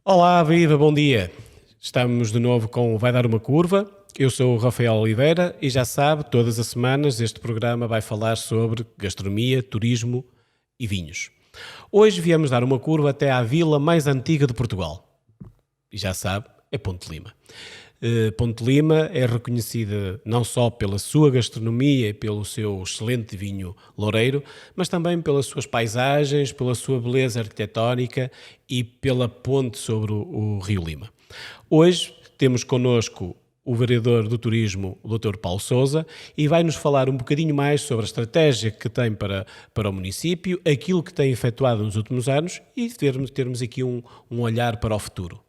Olá, viva, bom dia. Estamos de novo com o Vai Dar uma Curva. Eu sou o Rafael Oliveira e já sabe, todas as semanas este programa vai falar sobre gastronomia, turismo e vinhos. Hoje viemos dar uma curva até à vila mais antiga de Portugal. E já sabe, é Ponte Lima. Ponte Lima é reconhecida não só pela sua gastronomia e pelo seu excelente vinho loureiro, mas também pelas suas paisagens, pela sua beleza arquitetónica e pela ponte sobre o Rio Lima. Hoje temos connosco o vereador do turismo, o Dr. Paulo Sousa, e vai-nos falar um bocadinho mais sobre a estratégia que tem para o município, aquilo que tem efetuado nos últimos anos e termos aqui um olhar para o futuro.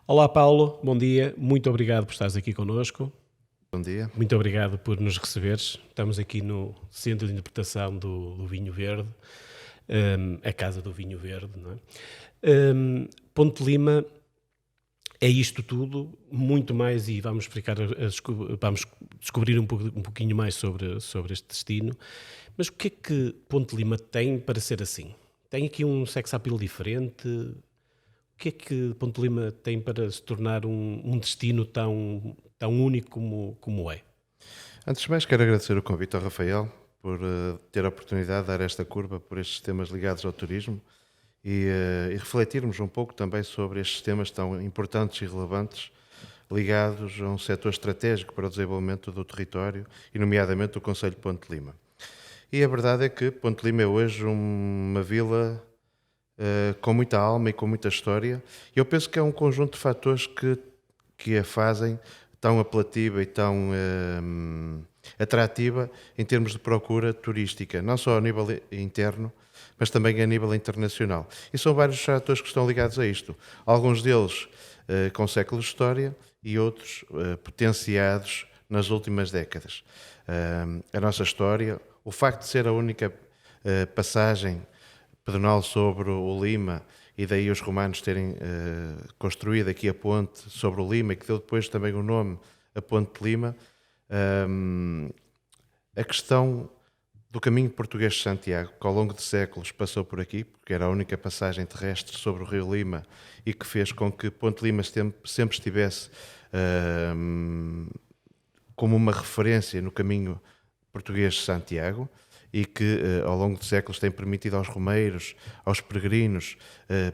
Olá Paulo, bom dia, muito obrigado por estares aqui connosco. Bom dia. Muito obrigado por nos receberes. Estamos aqui no Centro de Interpretação do Vinho Verde, a Casa do Vinho Verde, não é? Ponte Lima é isto tudo, muito mais, e vamos explicar, vamos descobrir um pouquinho mais sobre este destino. Mas o que é que Ponte Lima tem para ser assim? Tem aqui um sex appeal diferente? O que é que Ponte Lima tem para se tornar um destino tão único como é? Antes de mais, quero agradecer o convite ao Rafael por ter a oportunidade de dar esta curva por estes temas ligados ao turismo e refletirmos um pouco também sobre estes temas tão importantes e relevantes ligados a um setor estratégico para o desenvolvimento do território e, nomeadamente, do Concelho de Ponte Lima. E a verdade é que Ponte Lima é hoje uma vila com muita alma e com muita história. Eu penso que é um conjunto de fatores que a fazem tão apelativa e tão atrativa em termos de procura turística, não só a nível interno, mas também a nível internacional. E são vários fatores que estão ligados a isto. Alguns deles com séculos de história e outros potenciados nas últimas décadas. A nossa história, o facto de ser a única passagem pedonal sobre o Lima, e daí os romanos terem construído aqui a ponte sobre o Lima, que deu depois também o nome a Ponte de Lima. A questão do caminho português de Santiago, que ao longo de séculos passou por aqui, porque era a única passagem terrestre sobre o Rio Lima e que fez com que Ponte Lima sempre estivesse como uma referência no caminho português de Santiago, e que ao longo de séculos tem permitido aos romeiros, aos peregrinos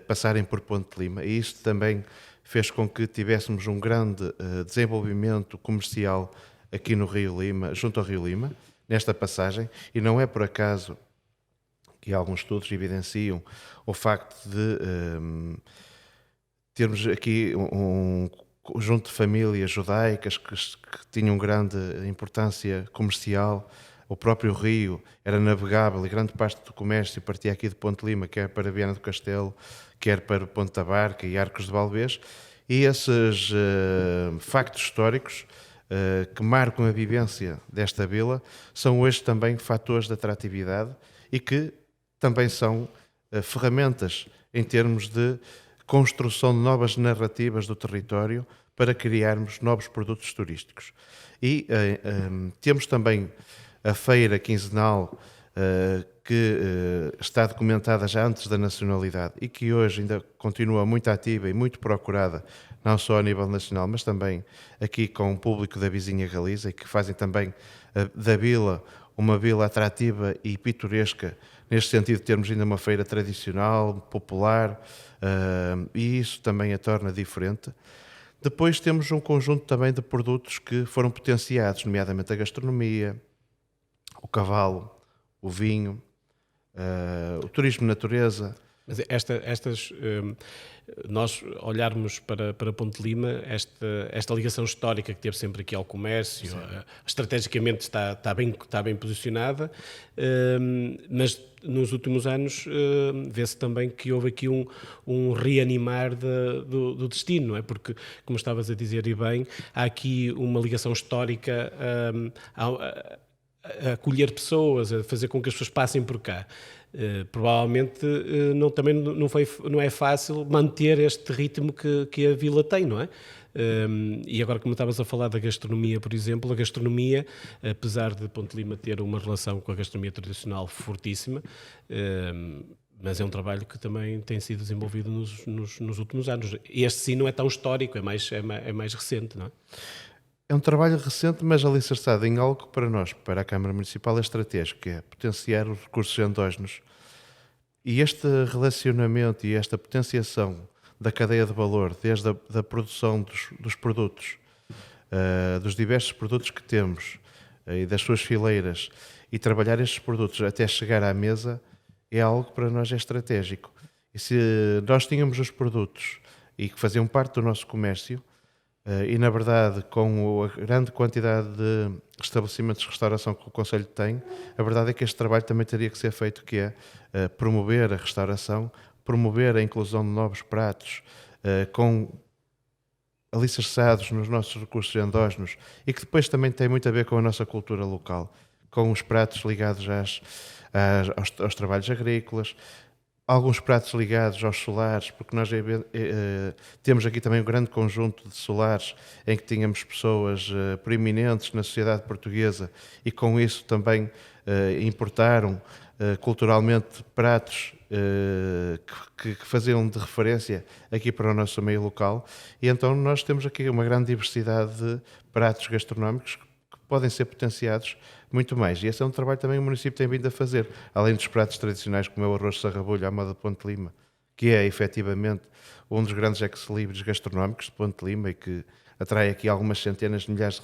passarem por Ponte de Lima, e isto também fez com que tivéssemos um grande desenvolvimento comercial aqui no Rio Lima, junto ao Rio Lima, nesta passagem, e não é por acaso que alguns estudos evidenciam o facto de termos aqui um conjunto de famílias judaicas que tinham grande importância comercial. O próprio rio era navegável e grande parte do comércio partia aqui de Ponte Lima, quer para Viana do Castelo, quer para Ponte da Barca e Arcos de Valdevez. E esses factos históricos que marcam a vivência desta vila são hoje também fatores de atratividade e que também são ferramentas em termos de construção de novas narrativas do território para criarmos novos produtos turísticos. E temos também a feira quinzenal que está documentada já antes da nacionalidade e que hoje ainda continua muito ativa e muito procurada, não só a nível nacional, mas também aqui com o público da vizinha Galiza, e que fazem também da vila uma vila atrativa e pitoresca, neste sentido de termos ainda uma feira tradicional, popular, e isso também a torna diferente. Depois temos um conjunto também de produtos que foram potenciados, nomeadamente a gastronomia, o cavalo, o vinho, o turismo de natureza. Mas nós olharmos para Ponte Lima, esta ligação histórica que teve sempre aqui ao comércio, estrategicamente está bem posicionada, mas nos últimos anos vê-se também que houve aqui um reanimar do destino, não é? Porque, como estavas a dizer e bem, há aqui uma ligação histórica a acolher pessoas, a fazer com que as pessoas passem por cá. Provavelmente também não é fácil manter este ritmo que a vila tem, não é? E agora, como estavas a falar da gastronomia, por exemplo, a gastronomia, apesar de Ponte Lima ter uma relação com a gastronomia tradicional fortíssima, Mas é um trabalho que também tem sido desenvolvido nos últimos anos. Este sim não é tão histórico, é mais recente, não é? É um trabalho recente, mas alicerçado em algo que para nós, para a Câmara Municipal, é estratégico, que é potenciar os recursos endógenos. E este relacionamento e esta potenciação da cadeia de valor, desde a da produção dos produtos, dos diversos produtos que temos e das suas fileiras, e trabalhar estes produtos até chegar à mesa, é algo que para nós é estratégico. E se nós tínhamos os produtos e que faziam parte do nosso comércio, e na verdade, com a grande quantidade de estabelecimentos de restauração que o Conselho tem, a verdade é que este trabalho também teria que ser feito, que é promover a restauração, promover a inclusão de novos pratos, com alicerçados nos nossos recursos endógenos, e que depois também tem muito a ver com a nossa cultura local, com os pratos ligados aos trabalhos agrícolas, alguns pratos ligados aos solares, porque nós temos aqui também um grande conjunto de solares em que tínhamos pessoas preeminentes na sociedade portuguesa e com isso também importaram culturalmente pratos que faziam de referência aqui para o nosso meio local, e então nós temos aqui uma grande diversidade de pratos gastronómicos que podem ser potenciados muito mais. E esse é um trabalho também que o município tem vindo a fazer, além dos pratos tradicionais como é o arroz de sarrabulho à moda de Ponte Lima, que é efetivamente um dos grandes ex-libris gastronómicos de Ponte Lima e que atrai aqui algumas centenas de milhares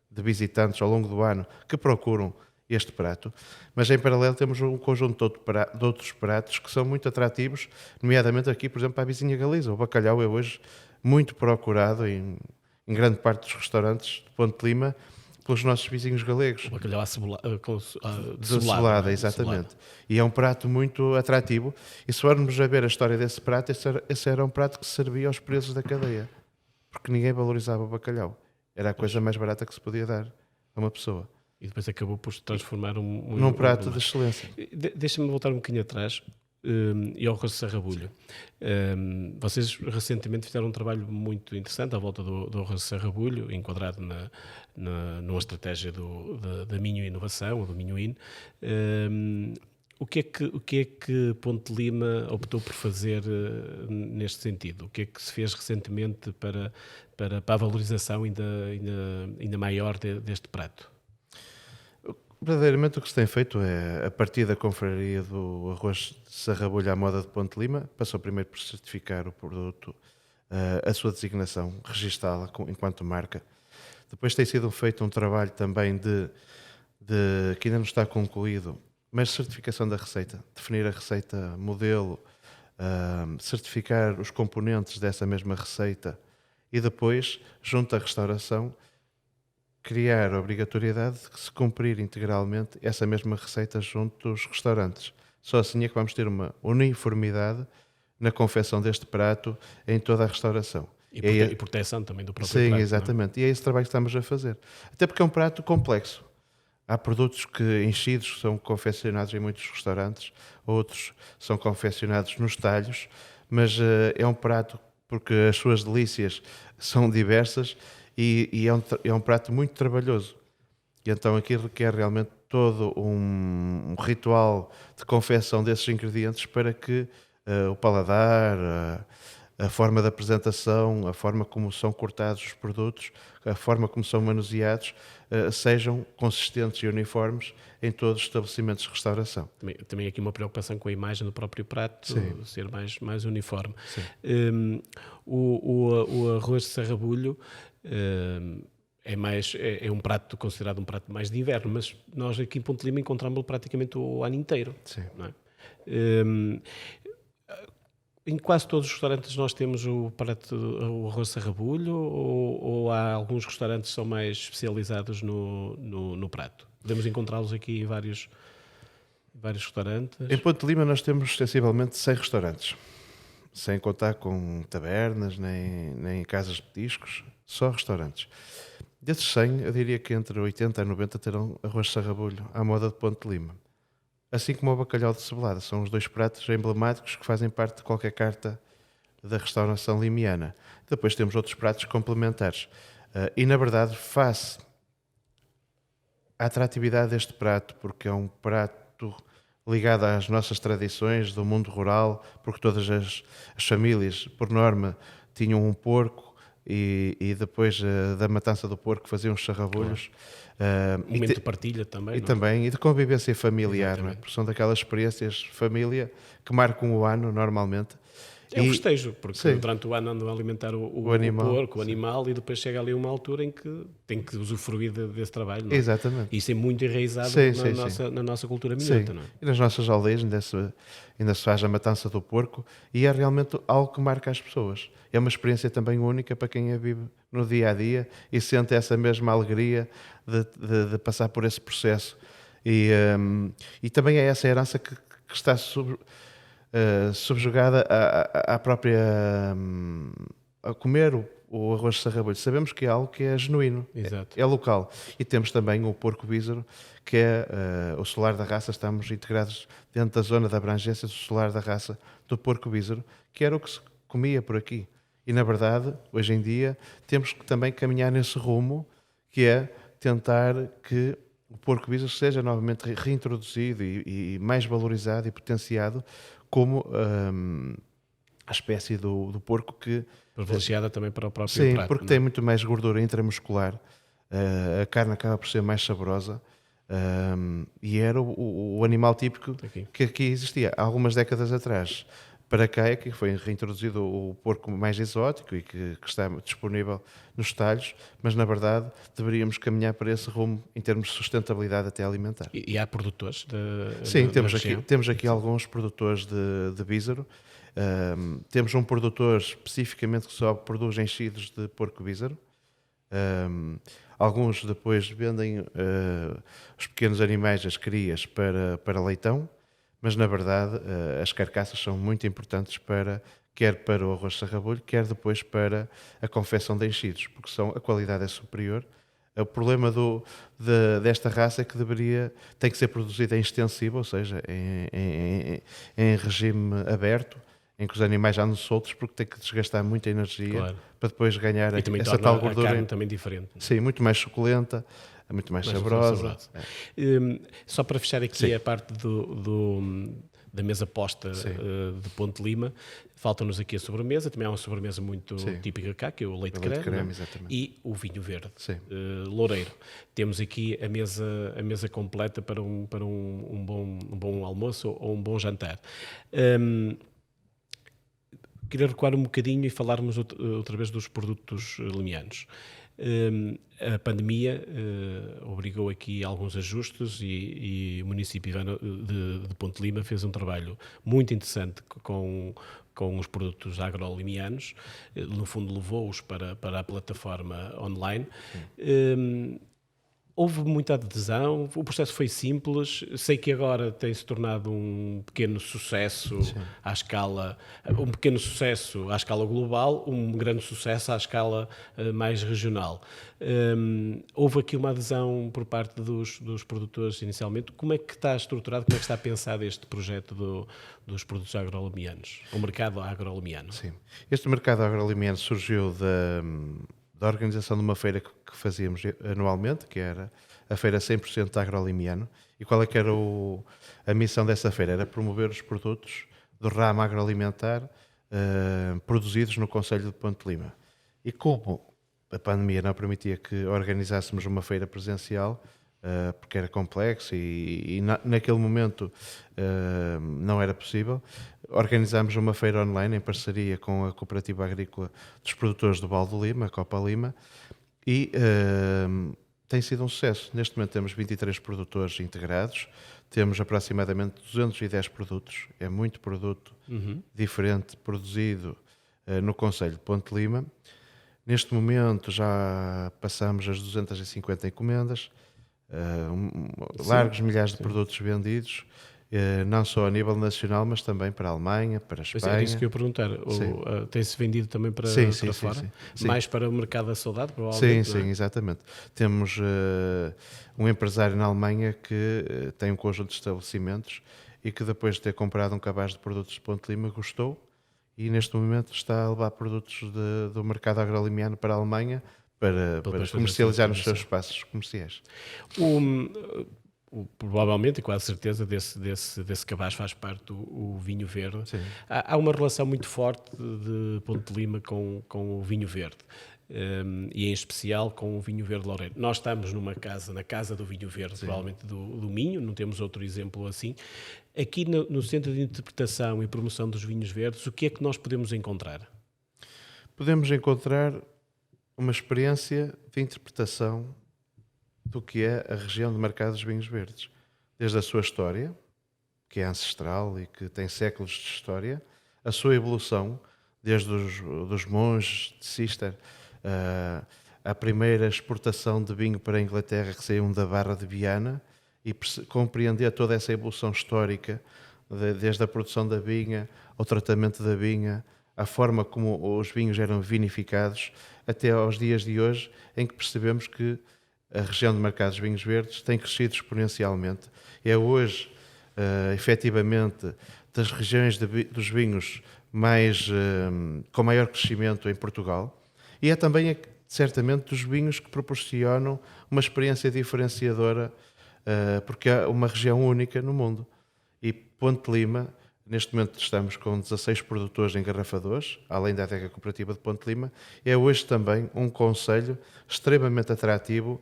de visitantes ao longo do ano que procuram este prato. Mas em paralelo temos um conjunto de outros pratos que são muito atrativos, nomeadamente aqui, por exemplo, para a vizinha Galiza. O bacalhau é hoje muito procurado em grande parte dos restaurantes de Ponte Lima pelos nossos vizinhos galegos. O bacalhau De cebolada, cebolada, não é? exatamente. Cebolada. E é um prato muito atrativo. E se formos a ver a história desse prato, esse era um prato que se servia aos presos da cadeia. Porque ninguém valorizava o bacalhau. Era a coisa mais barata que se podia dar a uma pessoa. E depois acabou por se transformar Num prato de excelência. Deixa-me voltar um bocadinho atrás e ao arroz de sarrabulho. Vocês recentemente fizeram um trabalho muito interessante à volta do arroz de sarrabulho, enquadrado numa estratégia da Minho Inovação, ou do Minhoin. O que é que Ponte Lima optou por fazer neste sentido? O que é que se fez recentemente para a valorização ainda maior deste prato? Verdadeiramente o que se tem feito é, a partir da confraria do arroz de sarrabulho à moda de Ponte Lima, passou primeiro por certificar o produto, a sua designação, registá-la enquanto marca. Depois tem sido feito um trabalho também que ainda não está concluído, mas certificação da receita, definir a receita modelo, certificar os componentes dessa mesma receita e depois, junto à restauração, criar a obrigatoriedade de se cumprir integralmente essa mesma receita junto dos restaurantes. Só assim é que vamos ter uma uniformidade na confecção deste prato em toda a restauração. E proteção também do próprio prato. Sim, prato. exatamente. Não é? E é esse trabalho que estamos a fazer. Até porque é um prato complexo. Há produtos que enchidos são confeccionados em muitos restaurantes, outros são confeccionados nos talhos, mas é um prato porque as suas delícias são diversas e é um prato muito trabalhoso. E então aqui requer realmente todo um ritual de confecção desses ingredientes para que o paladar, a forma da apresentação, a forma como são cortados os produtos, a forma como são manuseados, sejam consistentes e uniformes em todos os estabelecimentos de restauração. Também aqui uma preocupação com a imagem do próprio prato, Sim. ser mais uniforme. O arroz de sarrabulho é um prato considerado um prato mais de inverno, mas nós aqui em Ponte Lima encontramos-lo praticamente o ano inteiro. Sim. Não é? Em quase todos os restaurantes nós temos o arroz de sarrabulho ou há alguns restaurantes que são mais especializados no prato? Podemos encontrá-los aqui em vários restaurantes? Em Ponte Lima nós temos sensivelmente 100 restaurantes, sem contar com tabernas, nem casas de petiscos, só restaurantes. Desses 100, eu diria que entre 80 e 90 terão arroz de sarrabulho à moda de Ponte Lima. Assim como o bacalhau de cebolada, são os dois pratos emblemáticos que fazem parte de qualquer carta da restauração limiana. Depois temos outros pratos complementares. E, na verdade, face à atratividade deste prato, porque é um prato ligada às nossas tradições do mundo rural, porque todas as famílias, por norma, tinham um porco e depois da matança do porco faziam os sarrabulhos. Um momento de partilha também, E não é? também, e de convivência familiar, não é? Exatamente. Porque são daquelas experiências família que marcam o ano normalmente. É um festejo, porque sim, durante o ano andam a alimentar o o animal, porco, o animal, e depois chega ali uma altura em que tem que usufruir desse trabalho, não é? exatamente. Isso é muito enraizado Sim, sim, sim. na nossa cultura Sim, minhota, não é? e nas nossas aldeias ainda se faz a matança do porco e é realmente algo que marca as pessoas. É uma experiência também única para quem a vive no dia a dia e sente essa mesma alegria de passar por esse processo. E também é essa herança que está subjugada à própria. A comer o arroz de sarrabolho. Sabemos que é algo que é genuíno, Exato. é local. E temos também o porco bízaro, que é o solar da raça. Estamos integrados dentro da zona de abrangência do solar da raça do porco bízaro, que era o que se comia por aqui. E na verdade, hoje em dia, temos que também caminhar nesse rumo, que é tentar que o porco bízaro seja novamente reintroduzido e mais valorizado e potenciado como a espécie do porco que. Privilegiada também para o próprio Sim, prato, porque não tem é? muito mais gordura intramuscular, a carne acaba por ser mais saborosa, e era o animal típico Aqui. que aqui existia. Há algumas décadas atrás, para cá é que foi reintroduzido o porco mais exótico e que está disponível nos talhos, mas na verdade deveríamos caminhar para esse rumo em termos de sustentabilidade até alimentar. E há produtores Sim, na região? temos aqui alguns produtores de bízaro. Temos um produtor especificamente que só produz enchidos de porco bízaro. Alguns depois vendem os pequenos animais, as crias, para leitão, mas na verdade as carcaças são muito importantes quer para o arroz de sarrabulho, quer depois para a confecção de enchidos, porque a qualidade é superior. O problema desta raça é que tem que ser produzida em extensivo, ou seja, em regime aberto, em que os animais andam soltos, porque tem que desgastar muita energia Claro. para depois ganhar E também essa torna tal a gordura. carne também diferente. Sim, muito mais suculenta, muito mais saborosa. Só para fechar aqui Sim. a parte da mesa posta Sim. de Ponte Lima, falta-nos aqui a sobremesa, também há uma sobremesa muito Sim. típica cá, que é o leite O leite creme, creme, não é? exatamente. E o vinho verde, Sim. loureiro. Temos aqui a mesa completa para um bom almoço ou um bom jantar. Queria recuar um bocadinho e falarmos outra vez dos produtos limianos. A pandemia obrigou aqui alguns ajustes e o município de Ponte Lima fez um trabalho muito interessante com os produtos agrolimianos. No fundo, levou-os para a plataforma online. Houve muita adesão, o processo foi simples. Sei que agora tem-se tornado um pequeno sucesso à escala, global, um grande sucesso à escala mais regional. Houve aqui uma adesão por parte dos produtores inicialmente. Como é que está estruturado, como é que está pensado este projeto dos produtos agrolimianos, o mercado agrolimiano? Sim. Este mercado agroalimentar surgiu da organização de uma feira que fazíamos anualmente, que era a feira 100% agrolimiano. E qual é que era a missão dessa feira? Era promover os produtos do ramo agroalimentar produzidos no Concelho de Ponte Lima. E como a pandemia não permitia que organizássemos uma feira presencial, porque era complexo e naquele momento não era possível, organizámos uma feira online em parceria com a Cooperativa Agrícola dos Produtores do Val do Lima, a Copa Lima, e tem sido um sucesso. Neste momento temos 23 produtores integrados, temos aproximadamente 210 produtos, é muito produto diferente produzido no Concelho de Ponte Lima. Neste momento já passamos as 250 encomendas, largos milhares de produtos vendidos, não só a nível nacional, mas também para a Alemanha, para a Pois Espanha. era isso que eu ia perguntar. Tem-se vendido também para fora? Sim. Mais para o mercado da saudade, provavelmente? Sim, exatamente. Temos um empresário na Alemanha que tem um conjunto de estabelecimentos e que depois de ter comprado um cabaz de produtos de Ponte Lima gostou e neste momento está a levar produtos do mercado agrolimiano para a Alemanha para comercializar nos seus espaços comerciais. provavelmente e quase certeza desse cabaz faz parte o vinho verde. Sim. Há uma relação muito forte de Ponte de Lima com o vinho verde. E em especial com o vinho verde loureiro. Nós estamos na casa do vinho verde, sim, provavelmente do Minho, não temos outro exemplo assim. Aqui no Centro de Interpretação e Promoção dos Vinhos Verdes, o que é que nós podemos encontrar? Podemos encontrar uma experiência de interpretação do que é a região de mercado dos vinhos verdes. Desde a sua história, que é ancestral e que tem séculos de história, a sua evolução, desde dos monges de Cister, a primeira exportação de vinho para a Inglaterra que saiu da Barra de Viana, e compreender toda essa evolução histórica, desde a produção da vinha, ao tratamento da vinha, a forma como os vinhos eram vinificados, até aos dias de hoje, em que percebemos que a região de mercados de vinhos verdes tem crescido exponencialmente. É hoje, efetivamente, das regiões dos vinhos com maior crescimento em Portugal, e é também, certamente, dos vinhos que proporcionam uma experiência diferenciadora, porque é uma região única no mundo. E Ponte de Lima, neste momento estamos com 16 produtores engarrafadores, além da adega cooperativa de Ponte de Lima, é hoje também um concelho extremamente atrativo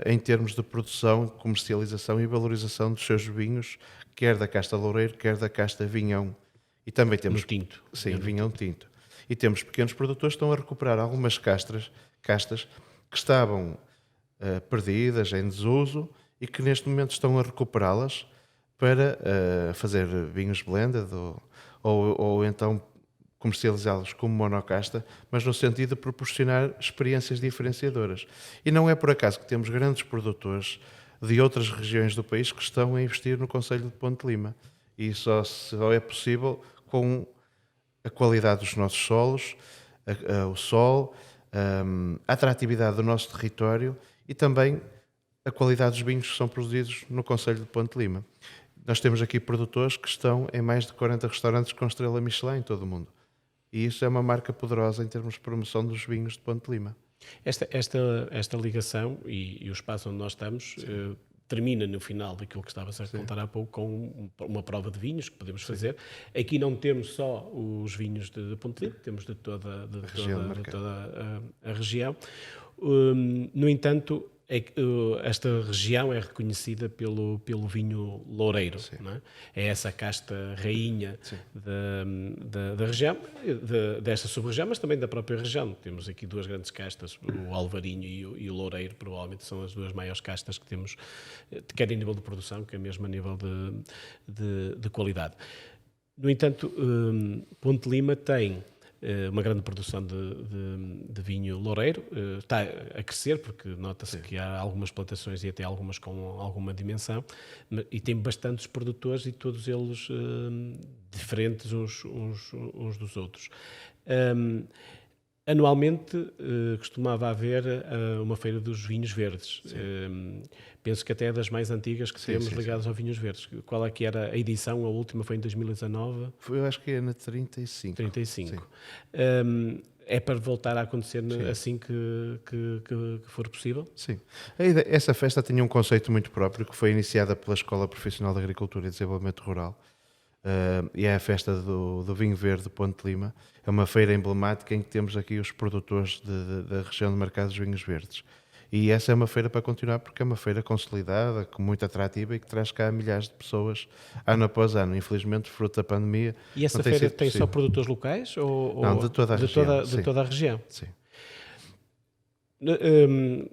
em termos de produção, comercialização e valorização dos seus vinhos, quer da casta loureiro, quer da casta vinhão. E também temos... No tinto. Sim, vinhão tinto. E temos pequenos produtores que estão a recuperar algumas castas que estavam perdidas, em desuso, e que neste momento estão a recuperá-las para fazer vinhos blended ou então comercializá-los como monocasta, mas no sentido de proporcionar experiências diferenciadoras. E não é por acaso que temos grandes produtores de outras regiões do país que estão a investir no concelho de Ponte de Lima. E só é possível com a qualidade dos nossos solos, o sol, a atratividade do nosso território e também a qualidade dos vinhos que são produzidos no concelho de Ponte de Lima. Nós temos aqui produtores que estão em mais de 40 restaurantes com estrela Michelin em todo o mundo. E isso é uma marca poderosa em termos de promoção dos vinhos de Ponte de Lima. Esta ligação e o espaço onde nós estamos termina no final daquilo que estava a contar há pouco com uma prova de vinhos que podemos fazer. Aqui não temos só os vinhos de Ponte de Lima, temos de toda a região. No entanto, esta região é reconhecida pelo vinho loureiro, não é? É essa casta rainha da região, desta sub-região, mas também da própria região. Temos aqui duas grandes castas, o alvarinho e o loureiro, provavelmente são as duas maiores castas que temos, quer em nível de produção, quer mesmo a nível de qualidade. No entanto, Ponte de Lima tem uma grande produção de vinho loureiro, está a crescer porque nota-se que há algumas plantações e até algumas com alguma dimensão, e tem bastantes produtores e todos eles diferentes uns dos outros. Anualmente costumava haver uma feira dos vinhos verdes. Penso que até é das mais antigas que temos ligadas aos vinhos verdes. Qual é que era a edição? A última foi em 2019? Eu acho que é na 35. 35. É para voltar a acontecer assim que for possível? Sim. Essa festa tinha um conceito muito próprio que foi iniciada pela Escola Profissional de Agricultura e Desenvolvimento Rural. E é a festa do Vinho Verde de Ponte de Lima. É uma feira emblemática em que temos aqui os produtores da região de mercados de vinhos verdes. E essa é uma feira para continuar porque é uma feira consolidada, muito atrativa e que traz cá milhares de pessoas ano após ano. Infelizmente, fruto da pandemia. E essa feira tem só produtores locais? Não, de toda a região. De toda a região? Sim.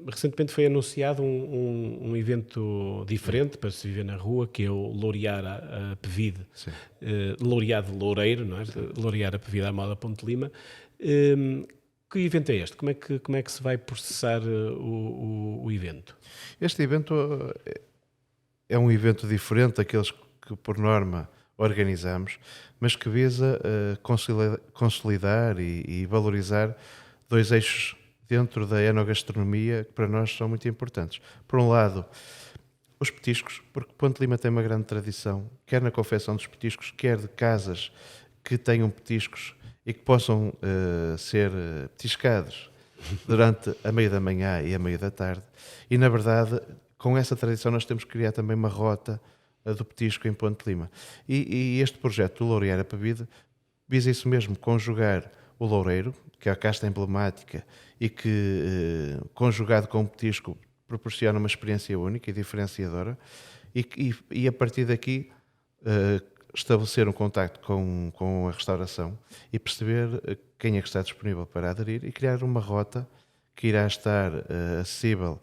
Recentemente foi anunciado um evento diferente para se viver na rua, que é o Laurear a Pevide, laureado loureiro, não é? Laurear a Pevide à moda Ponte de Lima. Que evento é este? Como é que se vai processar o evento? Este evento é um evento diferente daqueles que por norma organizamos, mas que visa consolidar e valorizar dois eixos dentro da enogastronomia que para nós são muito importantes. Por um lado, os petiscos, porque Ponte de Lima tem uma grande tradição, quer na confecção dos petiscos, quer de casas que tenham petiscos e que possam ser petiscados durante a meio da manhã e a meio da tarde. E, na verdade, com essa tradição nós temos que criar também uma rota do petisco em Ponte de Lima. E este projeto do Loureiro Apavide visa isso mesmo, conjugar o loureiro, que é a casta emblemática e que, conjugado com o petisco, proporciona uma experiência única e diferenciadora, e a partir daqui estabelecer um contacto com a restauração e perceber quem é que está disponível para aderir e criar uma rota que irá estar acessível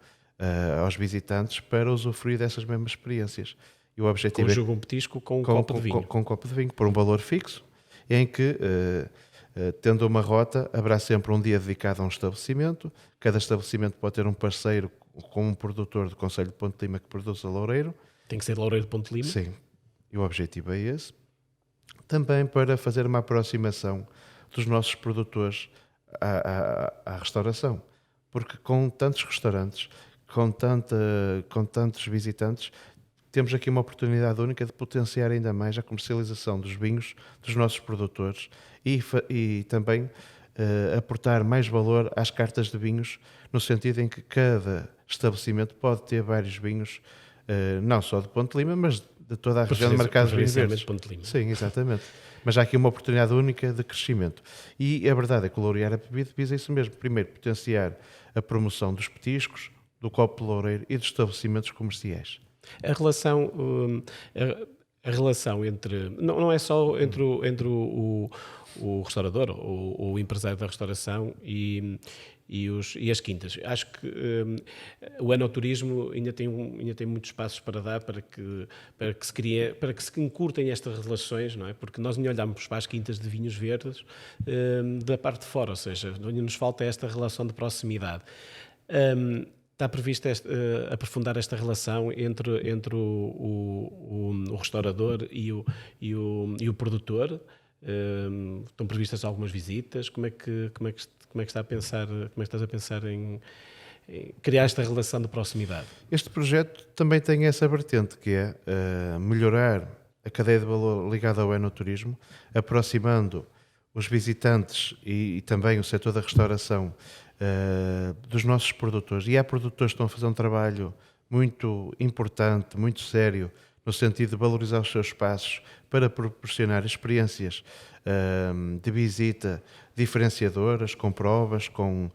aos visitantes para usufruir dessas mesmas experiências. E o objetivo Conjuga um petisco com um copo de vinho. Com um copo de vinho, por um valor fixo, em que, tendo uma rota, haverá sempre um dia dedicado a um estabelecimento. Cada estabelecimento pode ter um parceiro com um produtor do Concelho de Ponte de Lima que produz a loureiro. Tem que ser Loureiro de Ponte de Lima? Sim, e o objetivo é esse. Também para fazer uma aproximação dos nossos produtores à restauração. Porque com tantos restaurantes, com tantos visitantes, temos aqui uma oportunidade única de potenciar ainda mais a comercialização dos vinhos dos nossos produtores e também aportar mais valor às cartas de vinhos, no sentido em que cada estabelecimento pode ter vários vinhos, não só de Ponte de Lima, mas de toda a região de mercado de vinhos verdes. Ponte de Lima. Sim, exatamente. Mas há aqui uma oportunidade única de crescimento. E a verdade é que o Loureiro Apavide visa isso mesmo. Primeiro, potenciar a promoção dos petiscos, do copo de loureiro e dos estabelecimentos comerciais. A relação entre... Não é só entre o restaurador, o empresário da restauração e as quintas. Acho que o enoturismo ainda tem muitos passos para dar para que se encurtem estas relações, não é? Porque nós nem olhamos para as quintas de vinhos verdes da parte de fora, ou seja, nos falta esta relação de proximidade. Está previsto aprofundar esta relação entre o restaurador e o produtor? Estão previstas algumas visitas? Como é que estás a pensar em criar esta relação de proximidade? Este projeto também tem essa vertente, que é melhorar a cadeia de valor ligada ao enoturismo, aproximando os visitantes e também o setor da restauração dos nossos produtores. E há produtores que estão a fazer um trabalho muito importante, muito sério, no sentido de valorizar os seus espaços para proporcionar experiências de visita diferenciadoras, com provas, com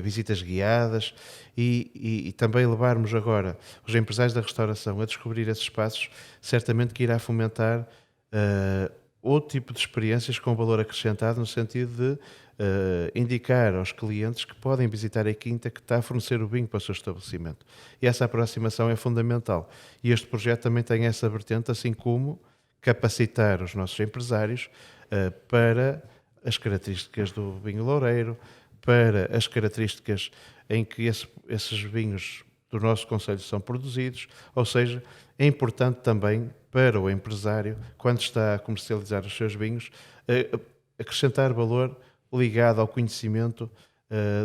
visitas guiadas e também levarmos agora os empresários da restauração a descobrir esses espaços, certamente que irá fomentar outro tipo de experiências com valor acrescentado, no sentido de indicar aos clientes que podem visitar a quinta que está a fornecer o vinho para o seu estabelecimento. E essa aproximação é fundamental. E este projeto também tem essa vertente, assim como capacitar os nossos empresários para as características do vinho loureiro, para as características em que esses vinhos do nosso concelho são produzidos, ou seja, é importante também para o empresário, quando está a comercializar os seus vinhos, acrescentar valor ligado ao conhecimento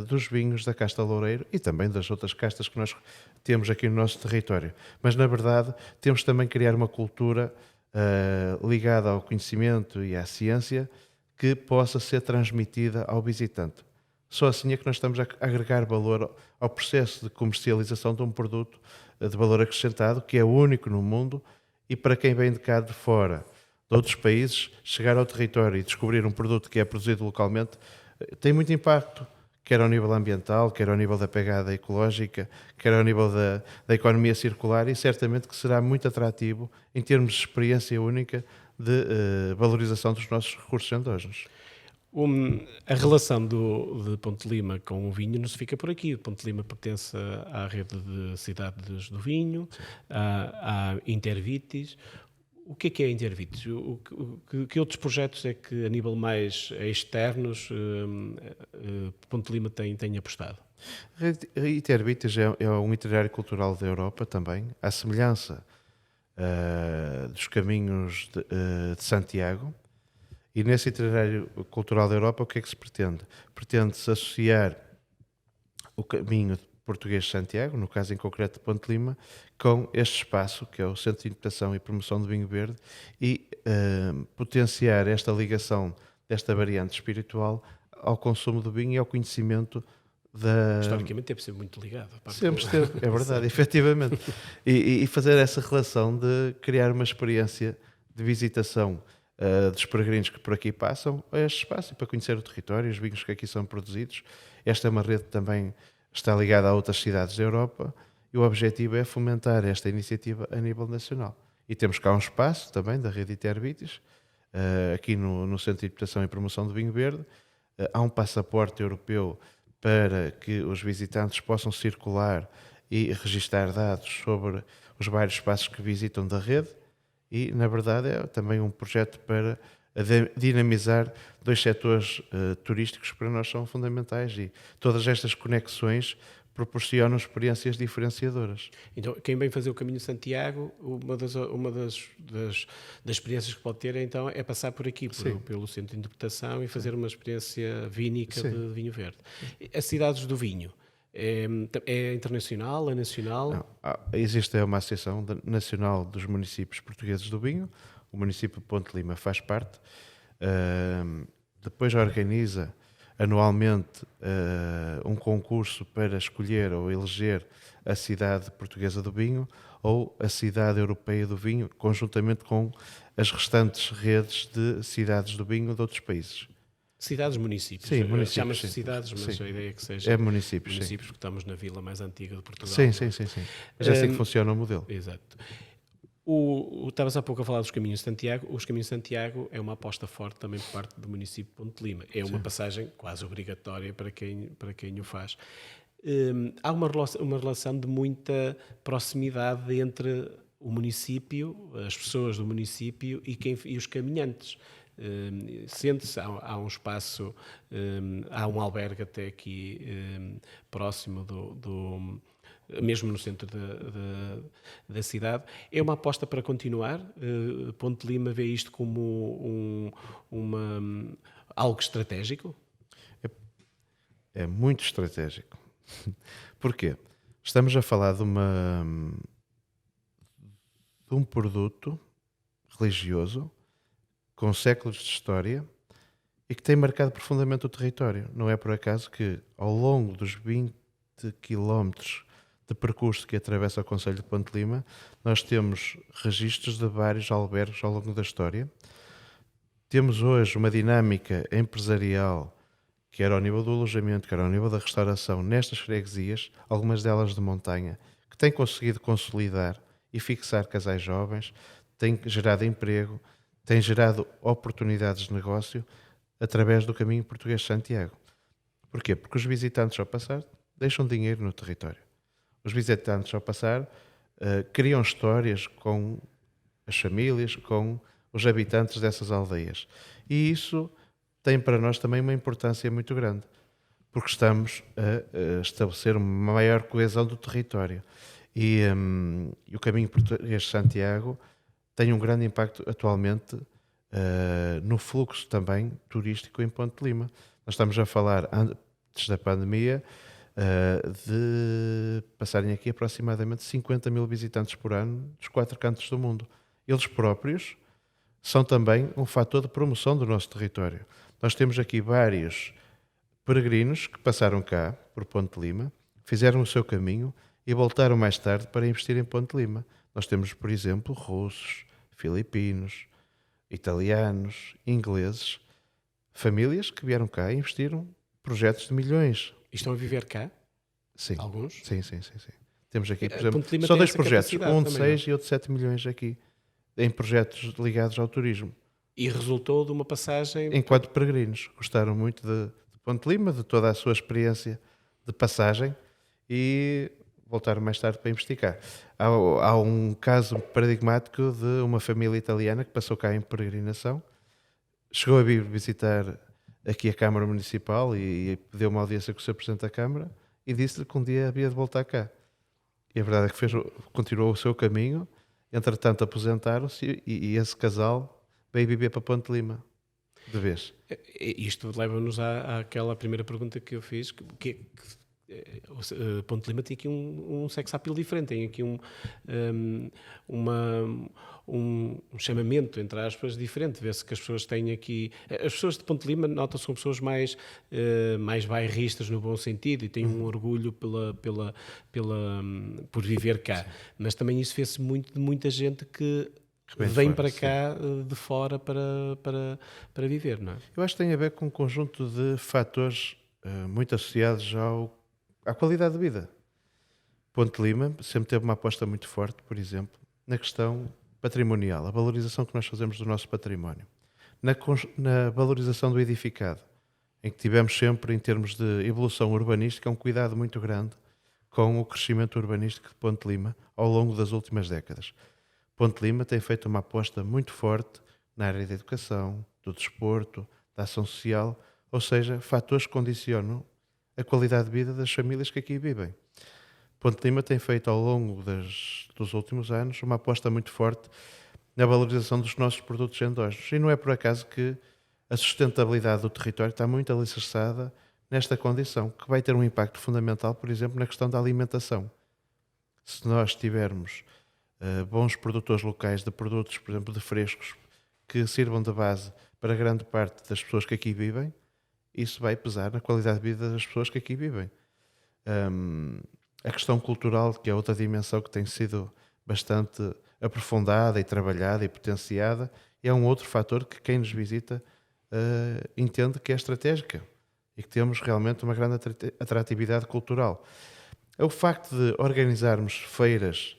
dos vinhos da casta loureiro e também das outras castas que nós temos aqui no nosso território. Mas, na verdade, temos também que criar uma cultura ligada ao conhecimento e à ciência que possa ser transmitida ao visitante. Só assim é que nós estamos a agregar valor ao processo de comercialização de um produto de valor acrescentado, que é único no mundo, e para quem vem de cá de fora, de outros países, chegar ao território e descobrir um produto que é produzido localmente, tem muito impacto, quer ao nível ambiental, quer ao nível da pegada ecológica, quer ao nível da economia circular, e certamente que será muito atrativo em termos de experiência única de valorização dos nossos recursos endógenos. A relação de Ponte de Lima com o vinho não se fica por aqui. Ponte de Lima pertence à rede de cidades do vinho, à Intervitis. O que é a Intervitis? Que outros projetos é que, a nível mais externos, Ponte de Lima tem apostado? A Intervitis é um itinerário cultural da Europa também, à semelhança dos caminhos de Santiago. E nesse itinerário cultural da Europa, o que é que se pretende? Pretende-se associar o caminho português de Santiago, no caso em concreto de Ponte de Lima, com este espaço, que é o Centro de Interpretação e Promoção do Vinho Verde, e potenciar esta ligação desta variante espiritual ao consumo do vinho e ao conhecimento Historicamente deve ser muito ligado. À parte Sempre esteve, é verdade, efetivamente. E fazer essa relação de criar uma experiência de visitação dos peregrinos que por aqui passam a este espaço e para conhecer o território, os vinhos que aqui são produzidos. Esta é uma rede que também está ligada a outras cidades da Europa e o objetivo é fomentar esta iniciativa a nível nacional. E temos cá um espaço também da rede Iterbitis, aqui no Centro de Interpretação e Promoção do Vinho Verde. Há um passaporte europeu para que os visitantes possam circular e registar dados sobre os vários espaços que visitam da rede e, na verdade, é também um projeto para dinamizar dois setores turísticos que para nós são fundamentais e todas estas conexões proporcionam experiências diferenciadoras. Então, quem vem fazer o Caminho de Santiago, uma das experiências que pode ter então é passar por aqui, pelo Centro de Interpretação e fazer uma experiência vínica de vinho verde. As cidades do vinho, é internacional, é nacional? Não. Existe uma associação nacional dos municípios portugueses do vinho, o município de Ponte Lima faz parte, depois organiza anualmente um concurso para escolher ou eleger a cidade portuguesa do vinho ou a cidade europeia do vinho, conjuntamente com as restantes redes de cidades do vinho de outros países. Cidades, municípios. Sim, municípios. Chama-se cidades, mas sim. A ideia é que seja municípios, porque estamos na vila mais antiga de Portugal. Sim. Mas é assim que funciona o modelo. Exato. Estavas há pouco a falar dos Caminhos de Santiago. Os Caminhos de Santiago é uma aposta forte também por parte do município de Ponte Lima. É uma passagem quase obrigatória para quem o faz. Há uma relação de muita proximidade entre o município, as pessoas do município e os caminhantes. Sente-se, há um espaço, há um albergue até aqui próximo mesmo no centro da cidade. É uma aposta para continuar? Ponte Lima vê isto como algo estratégico? É muito estratégico. Porquê? Estamos a falar de um produto religioso com séculos de história e que tem marcado profundamente o território. Não é por acaso que ao longo dos 20 quilómetros de percurso que atravessa o concelho de Ponte Lima, nós temos registros de vários albergues ao longo da história. Temos hoje uma dinâmica empresarial, quer ao nível do alojamento, quer ao nível da restauração, nestas freguesias, algumas delas de montanha, que têm conseguido consolidar e fixar casais jovens, têm gerado emprego, têm gerado oportunidades de negócio através do caminho português de Santiago. Porquê? Porque os visitantes, ao passar, deixam dinheiro no território. Os visitantes, ao passar, criam histórias com as famílias, com os habitantes dessas aldeias. E isso tem para nós também uma importância muito grande, porque estamos a estabelecer uma maior coesão do território. E o caminho português de Santiago tem um grande impacto atualmente no fluxo também turístico em Ponte Lima. Nós estamos a falar, antes da pandemia, de passarem aqui aproximadamente 50 mil visitantes por ano dos 4 cantos do mundo. Eles próprios são também um fator de promoção do nosso território. Nós temos aqui vários peregrinos que passaram cá por Ponte Lima, fizeram o seu caminho e voltaram mais tarde para investir em Ponte Lima. Nós temos, por exemplo, russos, filipinos, italianos, ingleses, famílias que vieram cá e investiram projetos de milhões. E estão a viver cá? Sim. Alguns? Sim. Temos aqui, por exemplo, Ponte Lima só tem 2 essa projetos, capacidade um de também, 6 e outro de 7 milhões aqui, em projetos ligados ao turismo. E resultou de uma passagem... Enquanto peregrinos, gostaram muito de Ponte Lima, de toda a sua experiência de passagem e voltaram mais tarde para investigar. Há um caso paradigmático de uma família italiana que passou cá em peregrinação, chegou a vir visitar aqui a Câmara Municipal e deu uma audiência com o Sr. Presidente da Câmara e disse-lhe que um dia havia de voltar cá. E a verdade é que continuou o seu caminho, entretanto aposentaram-se e esse casal veio viver para Ponte Lima, de vez. Isto leva-nos àquela primeira pergunta que eu fiz, que Ponte Lima tem aqui um sex appeal diferente, tem aqui um chamamento, entre aspas, diferente. Vê-se que as pessoas têm aqui... As pessoas de Ponte Lima notam-se como pessoas mais bairristas no bom sentido e têm um orgulho por viver cá. Sim. Mas também isso vê-se muito de muita gente que vem para cá de fora para viver, não é? Eu acho que tem a ver com um conjunto de fatores muito associados à qualidade de vida. Ponte Lima sempre teve uma aposta muito forte, por exemplo, na questão patrimonial, a valorização que nós fazemos do nosso património, na valorização do edificado, em que tivemos sempre, em termos de evolução urbanística, um cuidado muito grande com o crescimento urbanístico de Ponte Lima ao longo das últimas décadas. Ponte Lima tem feito uma aposta muito forte na área da educação, do desporto, da ação social, ou seja, fatores que condicionam a qualidade de vida das famílias que aqui vivem. Ponte Lima tem feito ao longo dos últimos anos uma aposta muito forte na valorização dos nossos produtos endógenos. E não é por acaso que a sustentabilidade do território está muito alicerçada nesta condição, que vai ter um impacto fundamental, por exemplo, na questão da alimentação. Se nós tivermos bons produtores locais de produtos, por exemplo, de frescos, que sirvam de base para grande parte das pessoas que aqui vivem, isso vai pesar na qualidade de vida das pessoas que aqui vivem. A questão cultural, que é outra dimensão que tem sido bastante aprofundada e trabalhada e potenciada, é um outro fator que quem nos visita entende que é estratégica e que temos realmente uma grande atratividade cultural. É o facto de organizarmos feiras.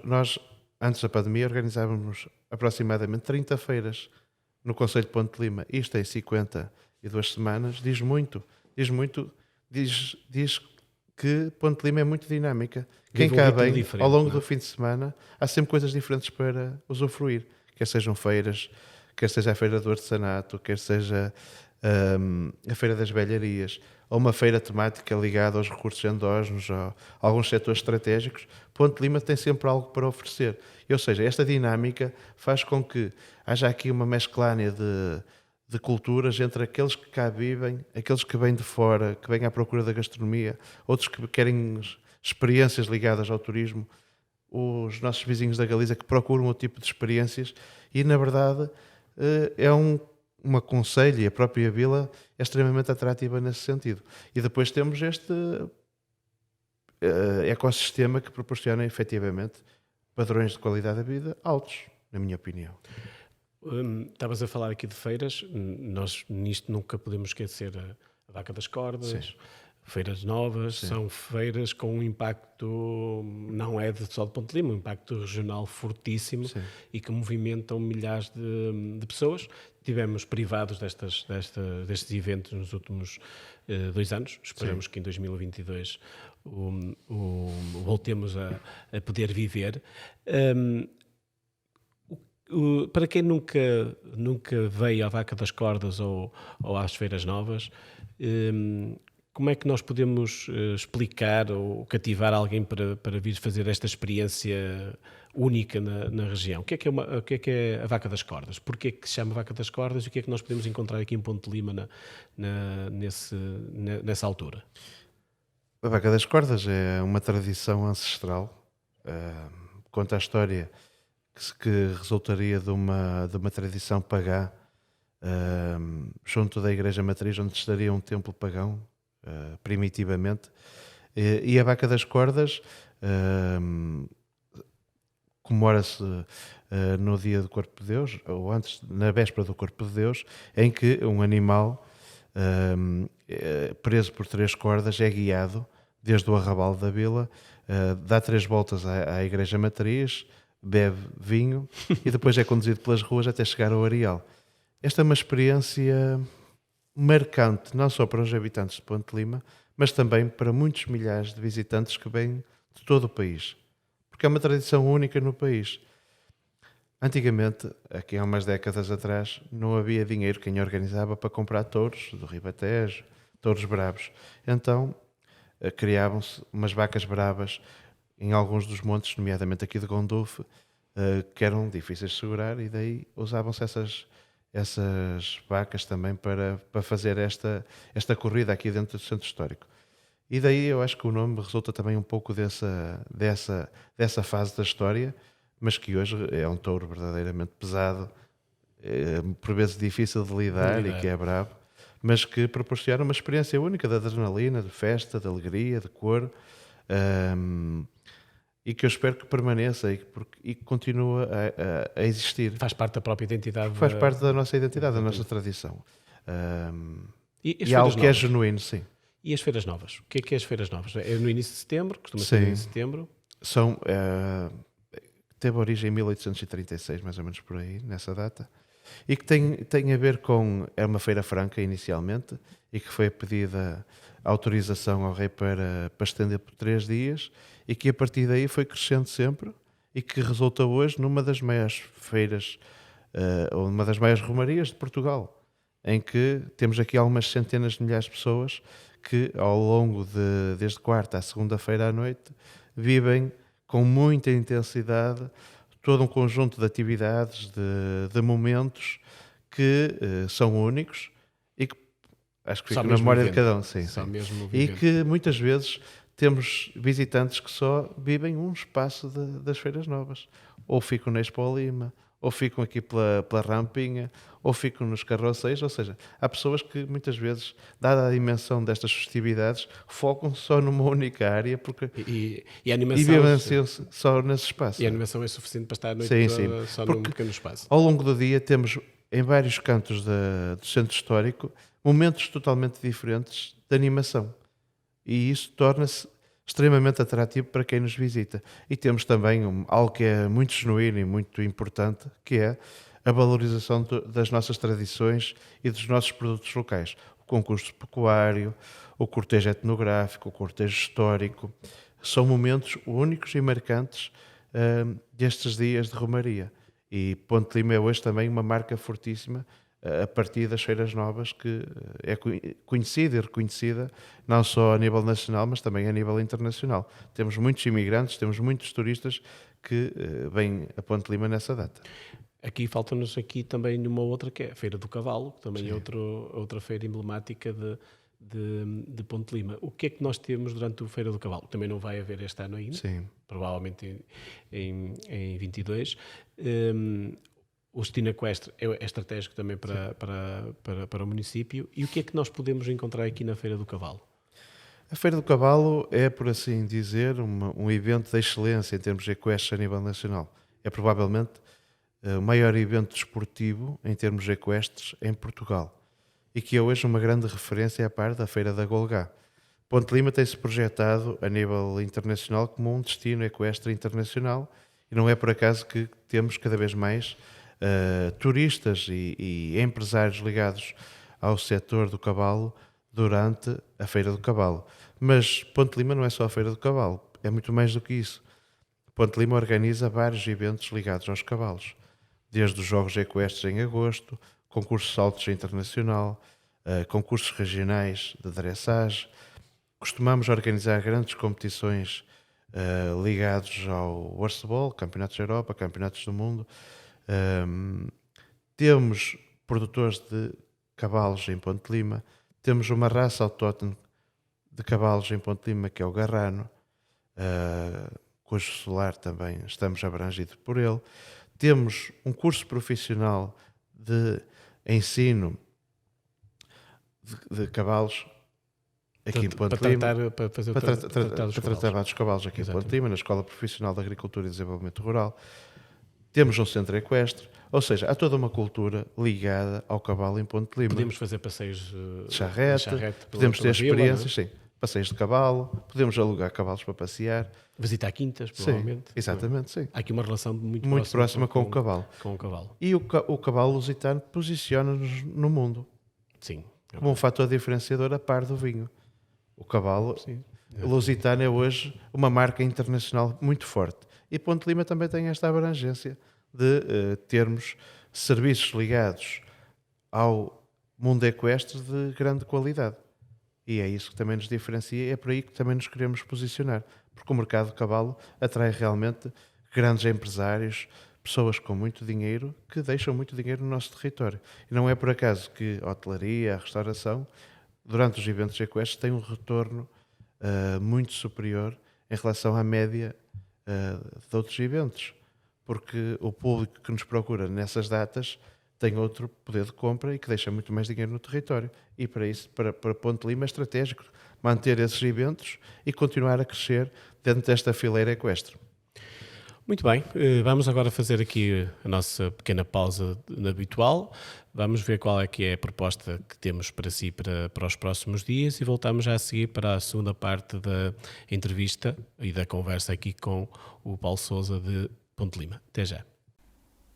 Nós antes da pandemia, organizávamos aproximadamente 30 feiras no Concelho de Ponte Lima. Isto em 52 semanas diz muito. Diz que Ponte Lima é muito dinâmica. Quem cá vem, ao longo do fim de semana, há sempre coisas diferentes para usufruir. Quer sejam feiras, quer seja a feira do artesanato, quer seja a feira das velharias, ou uma feira temática ligada aos recursos endógenos, a alguns setores estratégicos. Ponte Lima tem sempre algo para oferecer. Ou seja, esta dinâmica faz com que haja aqui uma mesclânea de culturas entre aqueles que cá vivem, aqueles que vêm de fora, que vêm à procura da gastronomia, outros que querem experiências ligadas ao turismo, os nossos vizinhos da Galiza que procuram outro tipo de experiências e, na verdade, uma concelho e a própria vila é extremamente atrativa nesse sentido. E depois temos este ecossistema que proporciona efetivamente padrões de qualidade da vida altos, na minha opinião. Estavas a falar aqui de feiras, nós nisto nunca podemos esquecer a Vaca das Cordas. Sim. Feiras novas. Sim. São feiras com um impacto, não é só de Ponte Lima, um impacto regional fortíssimo. Sim. E que movimentam milhares de pessoas. Tivemos privados destes eventos nos últimos 2 anos. Esperamos que em 2022 voltemos a poder viver. Para quem nunca veio à Vaca das Cordas ou às feiras novas, como é que nós podemos explicar ou cativar alguém para vir fazer esta experiência única na região? O que é é a Vaca das Cordas? Porquê é que se chama Vaca das Cordas e o que é que nós podemos encontrar aqui em Ponte Lima nessa altura? A Vaca das Cordas é uma tradição ancestral. Conta a história que resultaria de uma tradição pagã junto da Igreja Matriz, onde estaria um templo pagão, primitivamente, e a Vaca das Cordas comemora-se no dia do Corpo de Deus, ou antes, na véspera do Corpo de Deus, em que um animal preso por 3 cordas é guiado desde o arrabal da vila, dá 3 voltas à Igreja Matriz, bebe vinho e depois é conduzido pelas ruas até chegar ao areal. Esta é uma experiência marcante, não só para os habitantes de Ponte Lima, mas também para muitos milhares de visitantes que vêm de todo o país, porque é uma tradição única no país. Antigamente, aqui há umas décadas atrás, não havia dinheiro quem organizava para comprar touros do Ribatejo, touros bravos. Então, criavam-se umas vacas bravas em alguns dos montes, nomeadamente aqui de Gondofe, que eram difíceis de segurar, e daí usavam-se essas vacas também para fazer esta corrida aqui dentro do centro histórico. E daí eu acho que o nome resulta também um pouco dessa fase da história, mas que hoje é um touro verdadeiramente pesado, por vezes difícil de lidar e que é bravo, mas que proporciona uma experiência única de adrenalina, de festa, de alegria, de cor, e que eu espero que permaneça e que continue a existir. Faz parte da própria identidade. Faz parte da nossa identidade, da nossa tradição. E É algo feiras que é novas? genuíno, sim. E as feiras novas? O que é as feiras novas? É no início de setembro, costuma ser no Sim. início de setembro. São, teve origem em 1836, mais ou menos por aí, nessa data, e que tem a ver com. É uma feira franca inicialmente, e que foi pedida autorização ao rei para estender por 3 dias, e que a partir daí foi crescendo sempre, e que resulta hoje numa das maiores feiras, ou uma das maiores romarias de Portugal, em que temos aqui algumas centenas de milhares de pessoas que, ao longo desde quarta à segunda-feira à noite, vivem com muita intensidade todo um conjunto de atividades, de momentos que são únicos e que acho que ficam na memória de cada um. Sim, Só sim. mesmo E vivendo. que muitas vezes temos visitantes que só vivem um espaço das feiras novas. Ou ficam na Expo Lima, ou ficam aqui pela Rampinha, ou ficam nos carroceiros. Ou seja, há pessoas que muitas vezes, dada a dimensão destas festividades, focam só numa única área porque, E a e animação. vivenciam-se só nesse espaço. E a animação é suficiente para estar a noite Sim, toda sim. só num Porque pequeno espaço. ao longo do dia temos em vários cantos do centro histórico momentos totalmente diferentes de animação. E isso torna-se extremamente atrativo para quem nos visita. E temos também algo que é muito genuíno e muito importante, que é a valorização das nossas tradições e dos nossos produtos locais. O concurso pecuário, o cortejo etnográfico, o cortejo histórico, são momentos únicos e marcantes destes dias de romaria. E Ponte Lima é hoje também uma marca fortíssima a partir das feiras novas, que é conhecida e reconhecida não só a nível nacional, mas também a nível internacional. Temos muitos imigrantes, temos muitos turistas que vêm a Ponte Lima nessa data. Aqui falta-nos aqui também uma outra, que é a Feira do Cavalo, que também é outra feira emblemática de Ponte Lima. O que é que nós temos durante a Feira do Cavalo? Também não vai haver este ano ainda, Sim. provavelmente em 22. O destino equestre é estratégico também para o município. E o que é que nós podemos encontrar aqui na Feira do Cavalo? A Feira do Cavalo é, por assim dizer, um evento de excelência em termos equestres a nível nacional. É provavelmente o maior evento desportivo em termos equestres em Portugal e que é hoje uma grande referência a par da Feira da Golgá. Ponte Lima tem-se projetado a nível internacional como um destino equestre internacional e não é por acaso que temos cada vez mais turistas e empresários ligados ao setor do cavalo durante a Feira do Cavalo. Mas Ponte Lima não é só a Feira do Cavalo, é muito mais do que isso. Ponte Lima organiza vários eventos ligados aos cavalos, desde os Jogos Equestres em agosto, concurso de saltos internacional, concursos regionais de dressage. Costumamos organizar grandes competições ligados ao Horseball, campeonatos da Europa, campeonatos do mundo. Temos produtores de cavalos em Ponte Lima, temos uma raça autóctone de cavalos em Ponte Lima que é o Garrano, cujo solar também estamos abrangidos por ele. Temos um curso profissional de ensino de cavalos aqui em Ponte Lima, Para tratar dos cavalos aqui em Ponte Lima, na Escola Profissional de Agricultura e Desenvolvimento Rural. Temos um centro equestre, ou seja, há toda uma cultura ligada ao cavalo em Ponte Lima. Podemos fazer passeios de charrete, podemos ter experiências, sim. Passeios de cavalo, podemos alugar cavalos para passear. Visitar quintas, provavelmente. Sim, exatamente, sim. Há aqui uma relação muito próxima com o cavalo. Com o cavalo. E o cavalo lusitano posiciona-nos no mundo. Sim. Como um fator diferenciador a par do vinho. O cavalo lusitano é hoje uma marca internacional muito forte. E Ponte Lima também tem esta abrangência de termos serviços ligados ao mundo equestre de grande qualidade. E é isso que também nos diferencia e é por aí que também nos queremos posicionar. Porque o mercado de cavalo atrai realmente grandes empresários, pessoas com muito dinheiro que deixam muito dinheiro no nosso território. E não é por acaso que a hotelaria, a restauração, durante os eventos equestres, têm um retorno muito superior em relação à média de outros eventos, porque o público que nos procura nessas datas tem outro poder de compra e que deixa muito mais dinheiro no território. E para isso, para Ponte Lima, é estratégico manter esses eventos e continuar a crescer dentro desta fileira equestre. Muito bem, vamos agora fazer aqui a nossa pequena pausa habitual. Vamos ver qual é que é a proposta que temos para si para os próximos dias e voltamos já a seguir para a segunda parte da entrevista e da conversa aqui com o Paulo Sousa de Ponte Lima. Até já.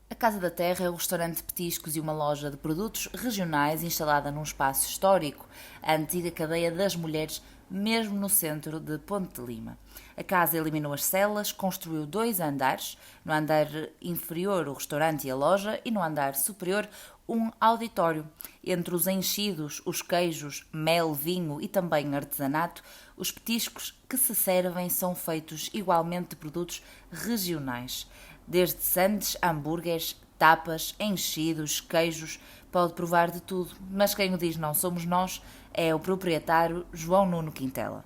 A Casa da Terra é um restaurante de petiscos e uma loja de produtos regionais instalada num espaço histórico, a antiga cadeia das mulheres, mesmo no centro de Ponte de Lima. A casa eliminou as celas, construiu 2 andares, no andar inferior o restaurante e a loja e no andar superior um auditório. Entre os enchidos, os queijos, mel, vinho e também artesanato, os petiscos que se servem são feitos igualmente de produtos regionais. Desde sandes, hambúrgueres, tapas, enchidos, queijos, pode provar de tudo, mas quem o diz não somos nós é o proprietário João Nuno Quintela.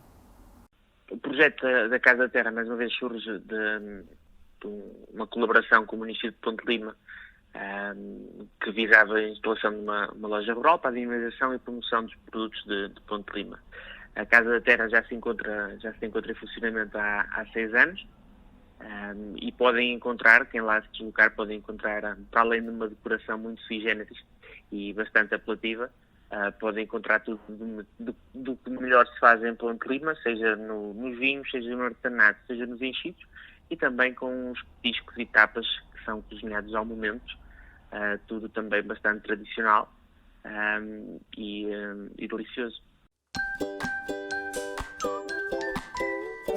O projeto da Casa da Terra, mais uma vez, surge de uma colaboração com o município de Ponte Lima, que visava a instalação de uma loja rural para a dinamização e promoção dos produtos de Ponte Lima. A Casa da Terra já se encontra em funcionamento há 6 anos. E podem encontrar, quem lá se deslocar, podem encontrar, para além de uma decoração muito sui generis e bastante apelativa, podem encontrar tudo do que melhor se faz em Ponte Lima, seja nos vinhos, seja no artesanato, seja nos enchidos, e também com os petiscos e tapas que são cozinhados ao momento, tudo também bastante tradicional e delicioso.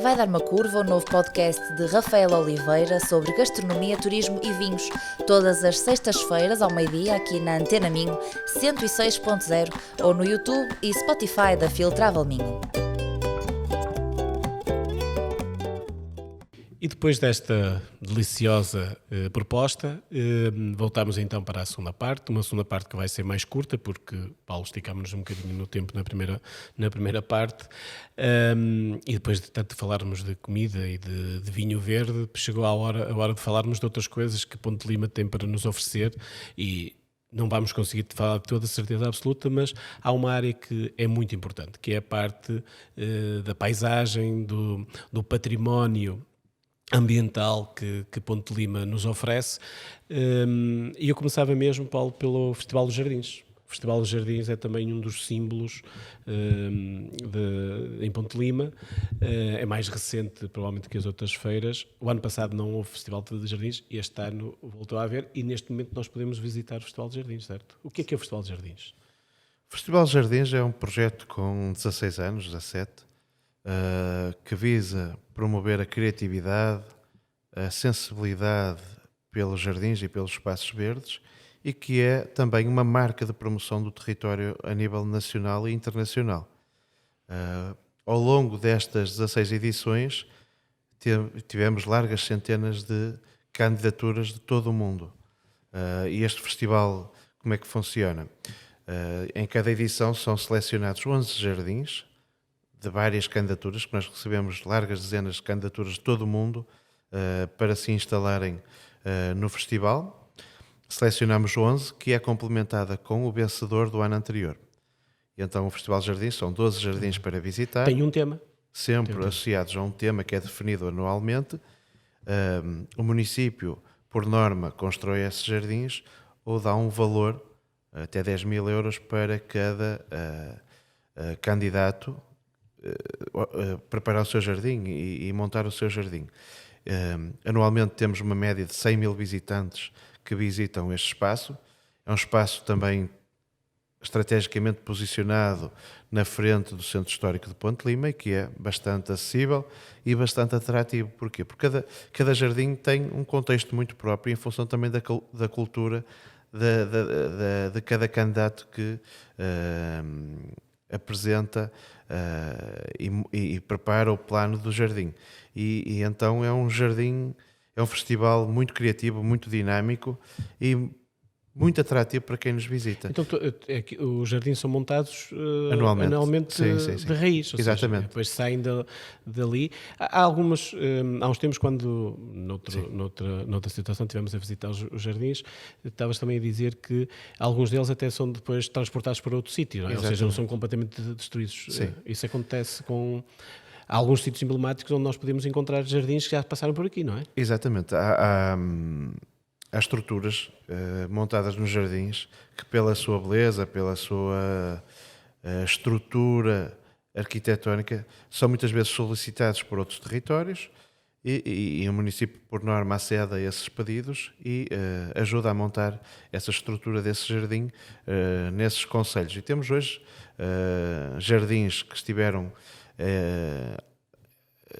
Vai dar uma curva o novo podcast de Rafael Oliveira sobre gastronomia, turismo e vinhos, todas as sextas-feiras ao meio-dia aqui na Antena Minho 106.0 ou no YouTube e Spotify da Feel Travel Minho. E depois desta deliciosa proposta, voltamos então para a segunda parte, uma segunda parte que vai ser mais curta, porque, Paulo, esticámos-nos um bocadinho no tempo na primeira parte, e depois de tanto falarmos de comida e de vinho verde, chegou a hora de falarmos de outras coisas que Ponte Lima tem para nos oferecer, e não vamos conseguir falar de toda a certeza absoluta, mas há uma área que é muito importante, que é a parte da paisagem, do património ambiental que Ponte Lima nos oferece. E eu começava mesmo, Paulo, pelo Festival dos Jardins. O Festival dos Jardins é também um dos símbolos em Ponte Lima. É mais recente, provavelmente, que as outras feiras. O ano passado não houve Festival dos Jardins, este ano voltou a haver, e neste momento nós podemos visitar o Festival dos Jardins, certo? O que é o Festival dos Jardins? O Festival dos Jardins é um projeto com 16 anos, 17, que visa promover a criatividade, a sensibilidade pelos jardins e pelos espaços verdes, e que é também uma marca de promoção do território a nível nacional e internacional. Ao longo destas 16 edições, tivemos largas centenas de candidaturas de todo o mundo. E este festival, como é que funciona? Em cada edição são selecionados 11 jardins de várias candidaturas, que nós recebemos largas dezenas de candidaturas de todo o mundo para se instalarem no festival. Selecionamos 11, que é complementada com o vencedor do ano anterior. E então o Festival de Jardins são 12 jardins para visitar. Tem um tema. Sempre associados a um tema que é definido anualmente. O município, por norma, constrói esses jardins ou dá um valor, até 10 mil euros, para cada candidato preparar o seu jardim e montar o seu jardim. Anualmente temos uma média de 100 mil visitantes que visitam este espaço. É um espaço também estrategicamente posicionado na frente do Centro Histórico de Ponte Lima e que é bastante acessível e bastante atrativo. Porquê? Porque cada jardim tem um contexto muito próprio em função também da cultura de cada candidato que apresenta e prepara o plano do jardim. E então é um jardim, é um festival muito criativo, muito dinâmico e muito atrativo para quem nos visita. Então, os jardins são montados Anualmente. Sim. de raiz, ou Exatamente. seja, depois saem dali. Há uns tempos, quando noutra situação tivemos a visitar os jardins, estavas também a dizer que alguns deles até são depois transportados para outro sítio, não é? Ou seja, não são completamente destruídos. Sim. Isso acontece com alguns sítios emblemáticos onde nós podemos encontrar jardins que já passaram por aqui, não é? Exatamente. Há estruturas montadas nos jardins que, pela sua beleza, pela sua estrutura arquitetónica, são muitas vezes solicitados por outros territórios e o município, por norma, acede a esses pedidos e ajuda a montar essa estrutura desse jardim nesses concelhos. E temos hoje jardins que estiveram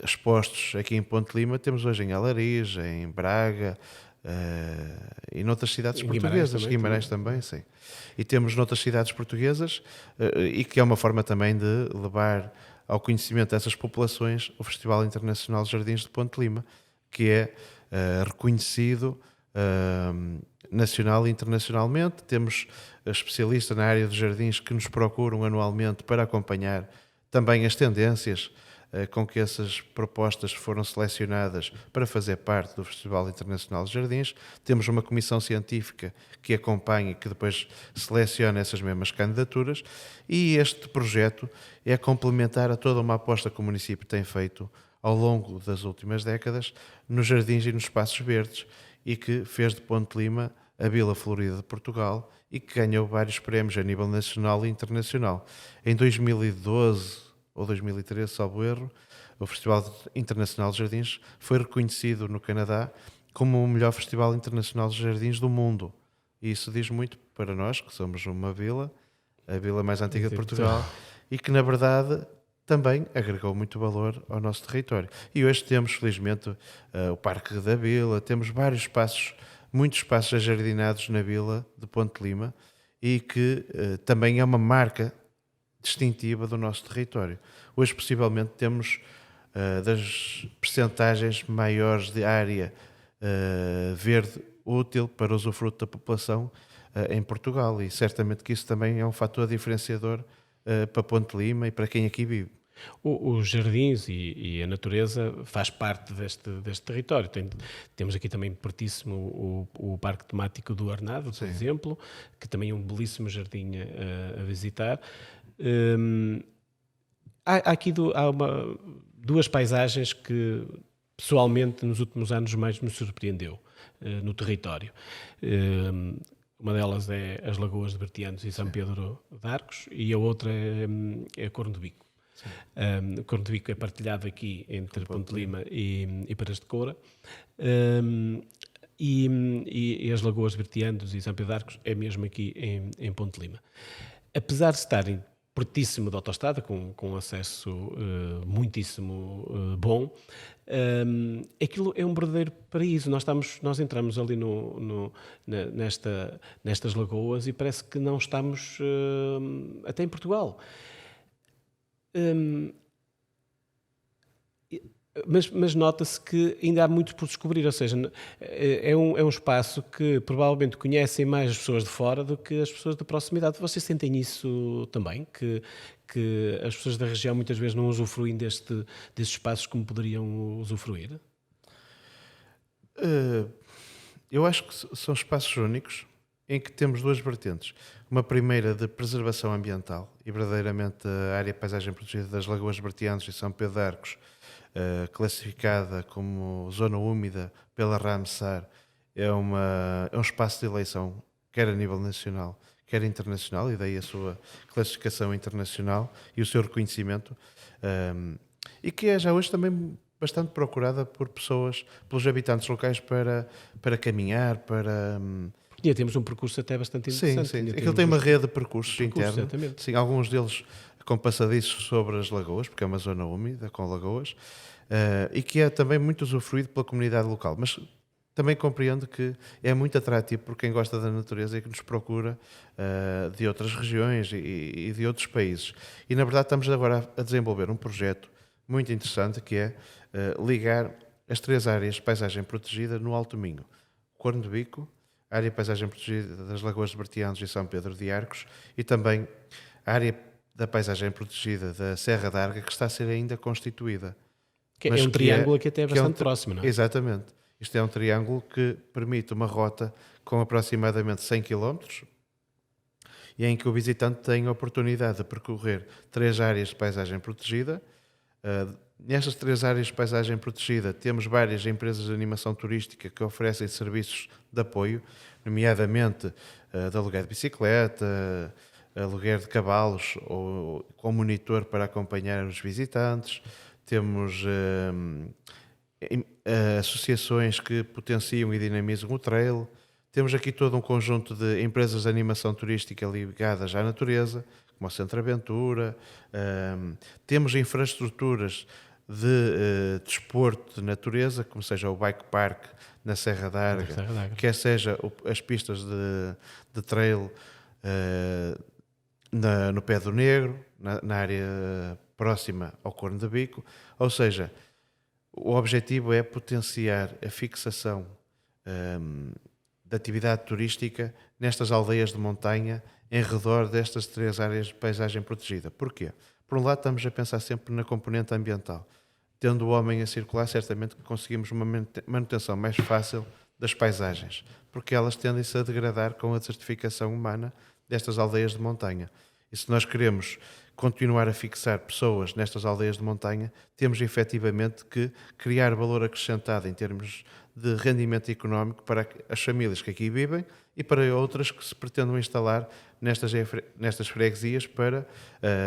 expostos aqui em Ponte Lima, temos hoje em Alariz, em Braga, e noutras cidades portuguesas, Guimarães também, sim. E temos noutras cidades portuguesas, e que é uma forma também de levar ao conhecimento dessas populações o Festival Internacional de Jardins de Ponte Lima, que é reconhecido nacional e internacionalmente. Temos especialistas na área dos jardins que nos procuram anualmente para acompanhar também as tendências com que essas propostas foram selecionadas para fazer parte do Festival Internacional de Jardins. Temos uma comissão científica que acompanha e que depois seleciona essas mesmas candidaturas, e este projeto é complementar a toda uma aposta que o município tem feito ao longo das últimas décadas nos jardins e nos espaços verdes, e que fez de Ponte Lima a Vila Florida de Portugal e que ganhou vários prémios a nível nacional e internacional. Em 2012 ou 2013, salvo erro, o Festival Internacional de Jardins foi reconhecido no Canadá como o melhor Festival Internacional de Jardins do mundo. E isso diz muito para nós, que somos uma vila, a vila mais antiga de Portugal, e que, na verdade, também agregou muito valor ao nosso território. E hoje temos, felizmente, o Parque da Vila, temos vários espaços, muitos espaços ajardinados na vila de Ponte Lima, e que também é uma marca distintiva do nosso território. Hoje, possivelmente, temos das percentagens maiores de área verde útil para usufruto da população em Portugal, e certamente que isso também é um fator diferenciador para Ponte Lima e para quem aqui vive. Os jardins e a natureza faz parte deste território. Temos aqui também pertíssimo o Parque Temático do Arnado, por exemplo, que também é um belíssimo jardim a visitar. Há duas paisagens que pessoalmente nos últimos anos mais me surpreendeu no território. Uma delas é as Lagoas de Bertianos e São Pedro de Arcos, e a outra é Corno de Bico. Corno de Bico é partilhado aqui entre Ponte Lima e Paras de Coura, e as Lagoas de Bertianos e São Pedro de Arcos é mesmo aqui em Ponte Lima. Apesar de estarem pertíssimo da autoestrada, com acesso muitíssimo bom, aquilo é um verdadeiro paraíso. Nós entramos ali nestas lagoas e parece que não estamos até em Portugal. Mas nota-se que ainda há muito por descobrir, ou seja, é um espaço que provavelmente conhecem mais as pessoas de fora do que as pessoas da proximidade. Vocês sentem isso também? Que as pessoas da região muitas vezes não usufruem desses espaços como poderiam usufruir? Eu acho que são espaços únicos em que temos duas vertentes. Uma primeira de preservação ambiental, e verdadeiramente a área de paisagem protegida das Lagoas de Bertianos e São Pedro de Arcos, classificada como zona úmida pela Ramsar, é um espaço de eleição, quer a nível nacional, quer internacional, e daí a sua classificação internacional e o seu reconhecimento, e que é já hoje também bastante procurada por pessoas, pelos habitantes locais para caminhar, para... E temos um percurso até bastante interessante. Sim. Aquilo tem uma rede de percursos internos. Exatamente. Sim, alguns deles com passadiços sobre as lagoas, porque é uma zona úmida com lagoas, e que é também muito usufruído pela comunidade local. Mas também compreendo que é muito atrativo por quem gosta da natureza e que nos procura de outras regiões e de outros países. E, na verdade, estamos agora a desenvolver um projeto muito interessante, que é ligar as três áreas de paisagem protegida no Alto Minho: Corno de Bico, a área de paisagem protegida das Lagoas de Bertianos e São Pedro de Arcos e também a área da paisagem protegida da Serra da Arga, que está a ser ainda constituída. É Mas um triângulo que até é que é bastante próximo, não é? Exatamente. Isto é um triângulo que permite uma rota com aproximadamente 100 km e em que o visitante tem a oportunidade de percorrer 3 áreas de paisagem protegida. Nestas 3 áreas de paisagem protegida temos várias empresas de animação turística que oferecem serviços de apoio, nomeadamente de aluguer de bicicleta, aluguer de cavalos ou com monitor para acompanhar os visitantes. Temos associações que potenciam e dinamizam o trail. Temos aqui todo um conjunto de empresas de animação turística ligadas à natureza, como o Centro Aventura. Temos infraestruturas de desporto de natureza, como seja o bike park na Serra da Arga, quer seja as pistas de trail no Pé do Negro, na área próxima ao Corno de Bico. Ou seja, o objetivo é potenciar a fixação da atividade turística nestas aldeias de montanha em redor destas 3 áreas de paisagem protegida. Porquê? Por um lado, estamos a pensar sempre na componente ambiental. Tendo o homem a circular, certamente que conseguimos uma manutenção mais fácil das paisagens, porque elas tendem-se a degradar com a desertificação humana destas aldeias de montanha. E se nós queremos continuar a fixar pessoas nestas aldeias de montanha, temos efetivamente que criar valor acrescentado em termos de rendimento económico para as famílias que aqui vivem e para outras que se pretendam instalar nestas freguesias para,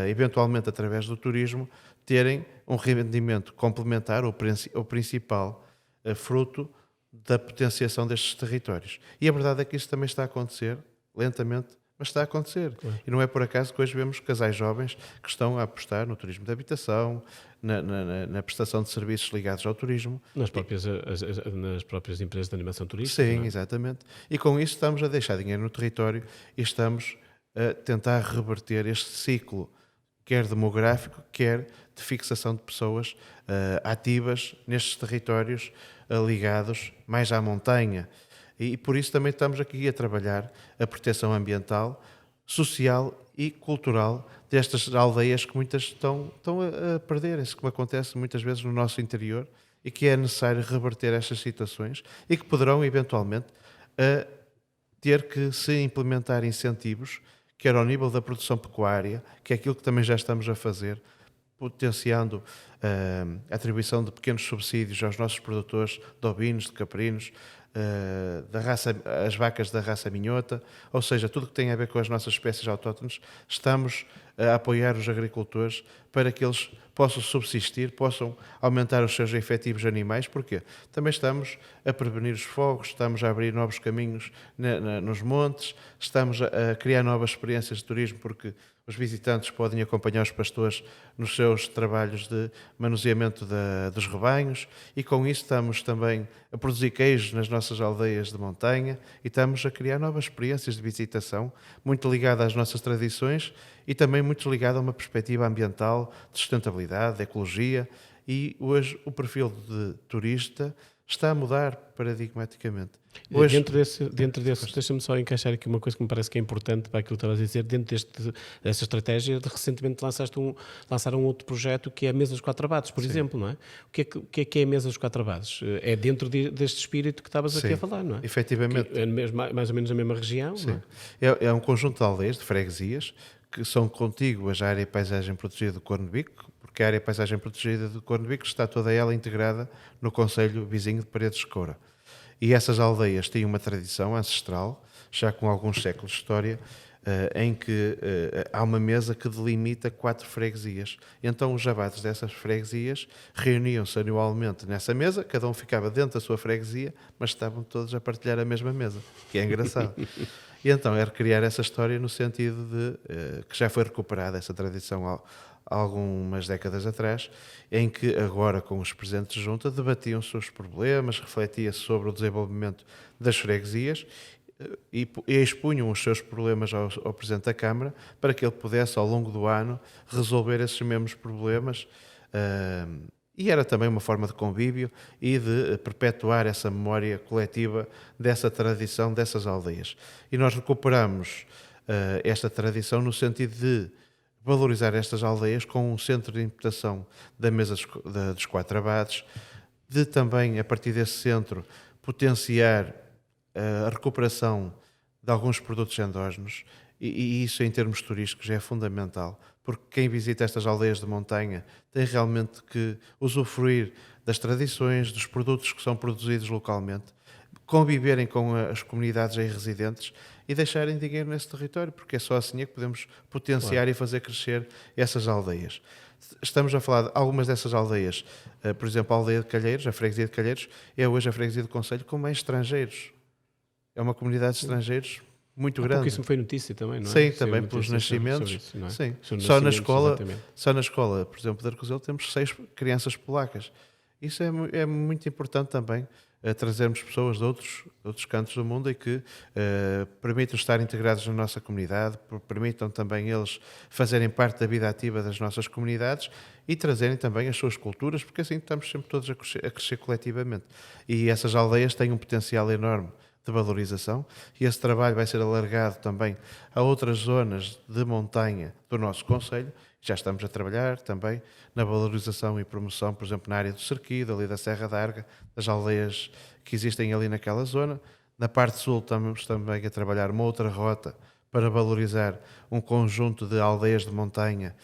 eventualmente, através do turismo, terem um rendimento complementar ou principal fruto da potenciação destes territórios. E a verdade é que isso também está a acontecer, lentamente, mas está a acontecer. Claro. E não é por acaso que hoje vemos casais jovens que estão a apostar no turismo de habitação, na prestação de serviços ligados ao turismo. Nas próprias empresas de animação turística. Sim, não é? Exatamente. E com isso estamos a deixar dinheiro no território e estamos a tentar reverter este ciclo, quer demográfico, quer de fixação de pessoas ativas nestes territórios ligados mais à montanha. E por isso também estamos aqui a trabalhar a proteção ambiental, social e cultural destas aldeias que muitas estão a perderem-se, como acontece muitas vezes no nosso interior, e que é necessário reverter estas situações e que poderão eventualmente ter que se implementar incentivos, quer ao nível da produção pecuária, que é aquilo que também já estamos a fazer, potenciando a atribuição de pequenos subsídios aos nossos produtores de ovinos, de caprinos, as vacas da raça minhota, ou seja, tudo que tem a ver com as nossas espécies autóctones. Estamos a apoiar os agricultores para que eles possam subsistir, possam aumentar os seus efetivos animais. Porquê? Também estamos a prevenir os fogos, estamos a abrir novos caminhos nos montes, estamos a criar novas experiências de turismo, porque os visitantes podem acompanhar os pastores nos seus trabalhos de manuseamento dos rebanhos, e com isso estamos também a produzir queijos nas nossas aldeias de montanha e estamos a criar novas experiências de visitação, muito ligadas às nossas tradições e também muito ligada a uma perspectiva ambiental, de sustentabilidade, de ecologia. E hoje o perfil de turista está a mudar paradigmaticamente. Hoje, dentro desse, deixa-me só encaixar aqui uma coisa que me parece que é importante para aquilo que estavas a dizer. Dentro dessa estratégia, recentemente lançaram um outro projeto que é a Mesa dos Quatro Abades, por exemplo, não é? O que é a Mesa dos Quatro Abades? É dentro deste espírito que estavas aqui a falar, não é? Efetivamente. Que é mais ou menos a mesma região, sim. Não é? É um conjunto de aldeias, de freguesias, que são contíguas à área de paisagem protegida do Corno de Bico, porque a área de paisagem protegida do Corno de Bico está toda ela integrada no concelho vizinho de Paredes de Coura. E essas aldeias têm uma tradição ancestral, já com alguns séculos de história, em que há uma mesa que delimita 4 freguesias. Então os abades dessas freguesias reuniam-se anualmente nessa mesa, cada um ficava dentro da sua freguesia, mas estavam todos a partilhar a mesma mesa, que é engraçado. E então é recriar essa história no sentido de que já foi recuperada essa tradição há algumas décadas atrás, em que agora com os presidentes de junta debatiam-se os problemas, refletia-se sobre o desenvolvimento das freguesias e expunham os seus problemas ao Presidente da Câmara para que ele pudesse, ao longo do ano, resolver esses mesmos problemas E era também uma forma de convívio e de perpetuar essa memória coletiva dessa tradição, dessas aldeias. E nós recuperamos esta tradição no sentido de valorizar estas aldeias com um centro de importação da mesa dos 4 abades, de também, a partir desse centro, potenciar a recuperação de alguns produtos endógenos, e isso em termos turísticos é fundamental, porque quem visita estas aldeias de montanha tem realmente que usufruir das tradições, dos produtos que são produzidos localmente, conviverem com as comunidades aí residentes e deixarem dinheiro nesse território, porque é só assim é que podemos potenciar e fazer crescer essas aldeias. Estamos a falar de algumas dessas aldeias, por exemplo, a aldeia de Calheiros, a freguesia de Calheiros, é hoje a freguesia do concelho com mais estrangeiros. É uma comunidade de estrangeiros muito grande. Porque isso me foi notícia também, não é? Sim, também pelos nascimentos. Isso, não é? Sim. Sobre Só nascimentos, na escola, por exemplo, de Arcozelo, temos 6 crianças polacas. Isso é muito importante também, trazermos pessoas de outros cantos do mundo e que permitam estar integrados na nossa comunidade, permitam também eles fazerem parte da vida ativa das nossas comunidades e trazerem também as suas culturas, porque assim estamos sempre todos a crescer coletivamente. E essas aldeias têm um potencial enorme de valorização, e esse trabalho vai ser alargado também a outras zonas de montanha do nosso concelho. Já estamos a trabalhar também na valorização e promoção, por exemplo, na área do Cerquido, ali da Serra da Arga, das aldeias que existem ali naquela zona. Na parte sul estamos também a trabalhar uma outra rota para valorizar um conjunto de aldeias de montanha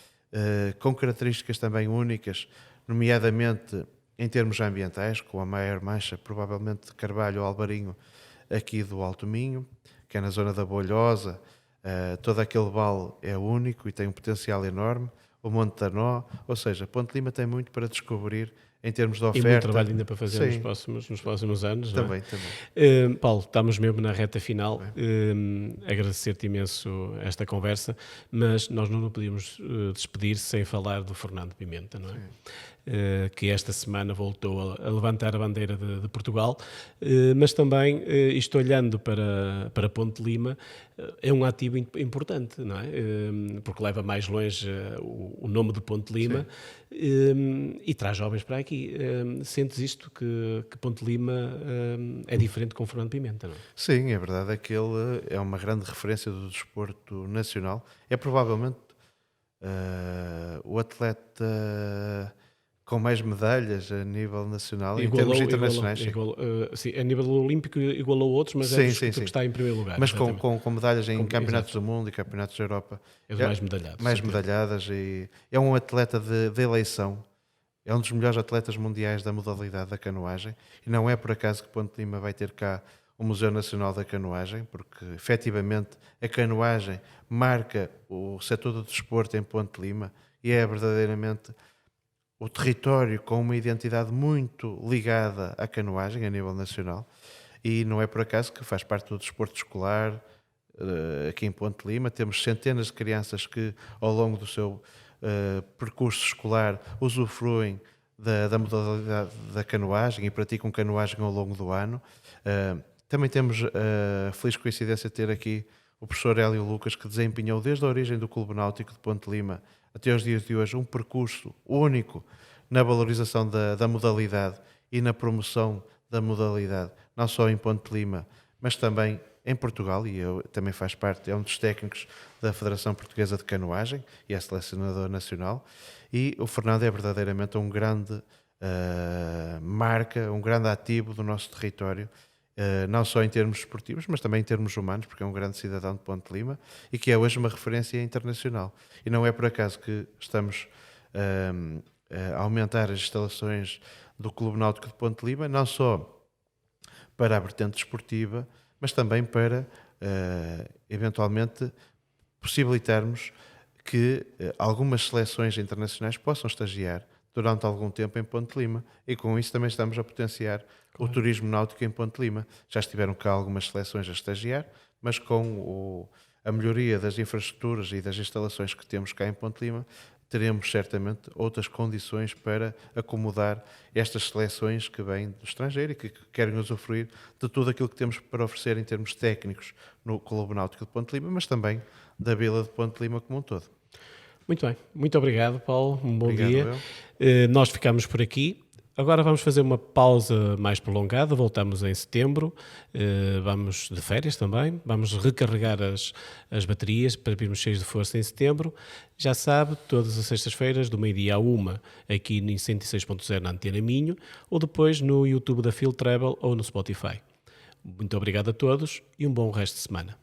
com características também únicas, nomeadamente em termos ambientais, com a maior mancha provavelmente de carvalho ou alvarinho aqui do Alto Minho, que é na zona da Bolhosa. Todo aquele vale é único e tem um potencial enorme. O Monte Tanó, ou seja, Ponte Lima tem muito para descobrir em termos de oferta. E muito trabalho ainda para fazer nos próximos anos. Também. Paulo, estamos mesmo na reta final. Agradecer-te imenso esta conversa, mas nós não nos podíamos despedir sem falar do Fernando Pimenta, não é? Que esta semana voltou a levantar a bandeira de Portugal, mas também, isto olhando para Ponte Lima, é um ativo importante, não é? Porque leva mais longe o nome de Ponte Lima e traz jovens para aqui. Sentes isto, que Ponte Lima é diferente com Fernando Pimenta, não é? Sim, é verdade, é que ele é uma grande referência do desporto nacional. É provavelmente o atleta com mais medalhas a nível nacional em termos internacionais. Sim, a nível olímpico igualou outros, mas sim. que está em primeiro lugar. Mas com medalhas em campeonatos do mundo e campeonatos da Europa. É dos mais medalhados. Mais medalhadas, e é um atleta de eleição. É um dos melhores atletas mundiais da modalidade da canoagem, e não é por acaso que Ponte Lima vai ter cá o Museu Nacional da Canoagem, porque efetivamente a canoagem marca o setor do desporto em Ponte Lima e é verdadeiramente o território com uma identidade muito ligada à canoagem a nível nacional, e não é por acaso que faz parte do desporto escolar aqui em Ponte Lima. Temos centenas de crianças que ao longo do seu percurso escolar usufruem da modalidade da canoagem e praticam canoagem ao longo do ano. Também temos a feliz coincidência de ter aqui o professor Hélio Lucas, que desempenhou desde a origem do Clube Náutico de Ponte Lima até os dias de hoje um percurso único na valorização da modalidade e na promoção da modalidade, não só em Ponte Lima, mas também em Portugal, e também faz parte, é um dos técnicos da Federação Portuguesa de Canoagem e é selecionador nacional. E o Fernando é verdadeiramente um grande marca, um grande ativo do nosso território, não só em termos esportivos, mas também em termos humanos, porque é um grande cidadão de Ponte Lima e que é hoje uma referência internacional. E não é por acaso que estamos a aumentar as instalações do Clube Náutico de Ponte Lima, não só para a vertente desportiva, mas também para, eventualmente, possibilitarmos que algumas seleções internacionais possam estagiar durante algum tempo em Ponte Lima, e com isso também estamos a potenciar o turismo náutico em Ponte Lima. Já estiveram cá algumas seleções a estagiar, mas com a melhoria das infraestruturas e das instalações que temos cá em Ponte Lima, teremos certamente outras condições para acomodar estas seleções que vêm do estrangeiro e que querem usufruir de tudo aquilo que temos para oferecer em termos técnicos no Clube Náutico de Ponte Lima, mas também da Vila de Ponte Lima como um todo. Muito bem. Muito obrigado, Paulo. Um bom Obrigado, dia. Nós ficamos por aqui. Agora vamos fazer uma pausa mais prolongada, voltamos em setembro, vamos de férias também, vamos recarregar as baterias para virmos cheios de força em setembro. Já sabe, todas as sextas-feiras, do meio-dia à 1, aqui em 106.0 na Antena Minho, ou depois no YouTube da Field Travel ou no Spotify. Muito obrigado a todos e um bom resto de semana.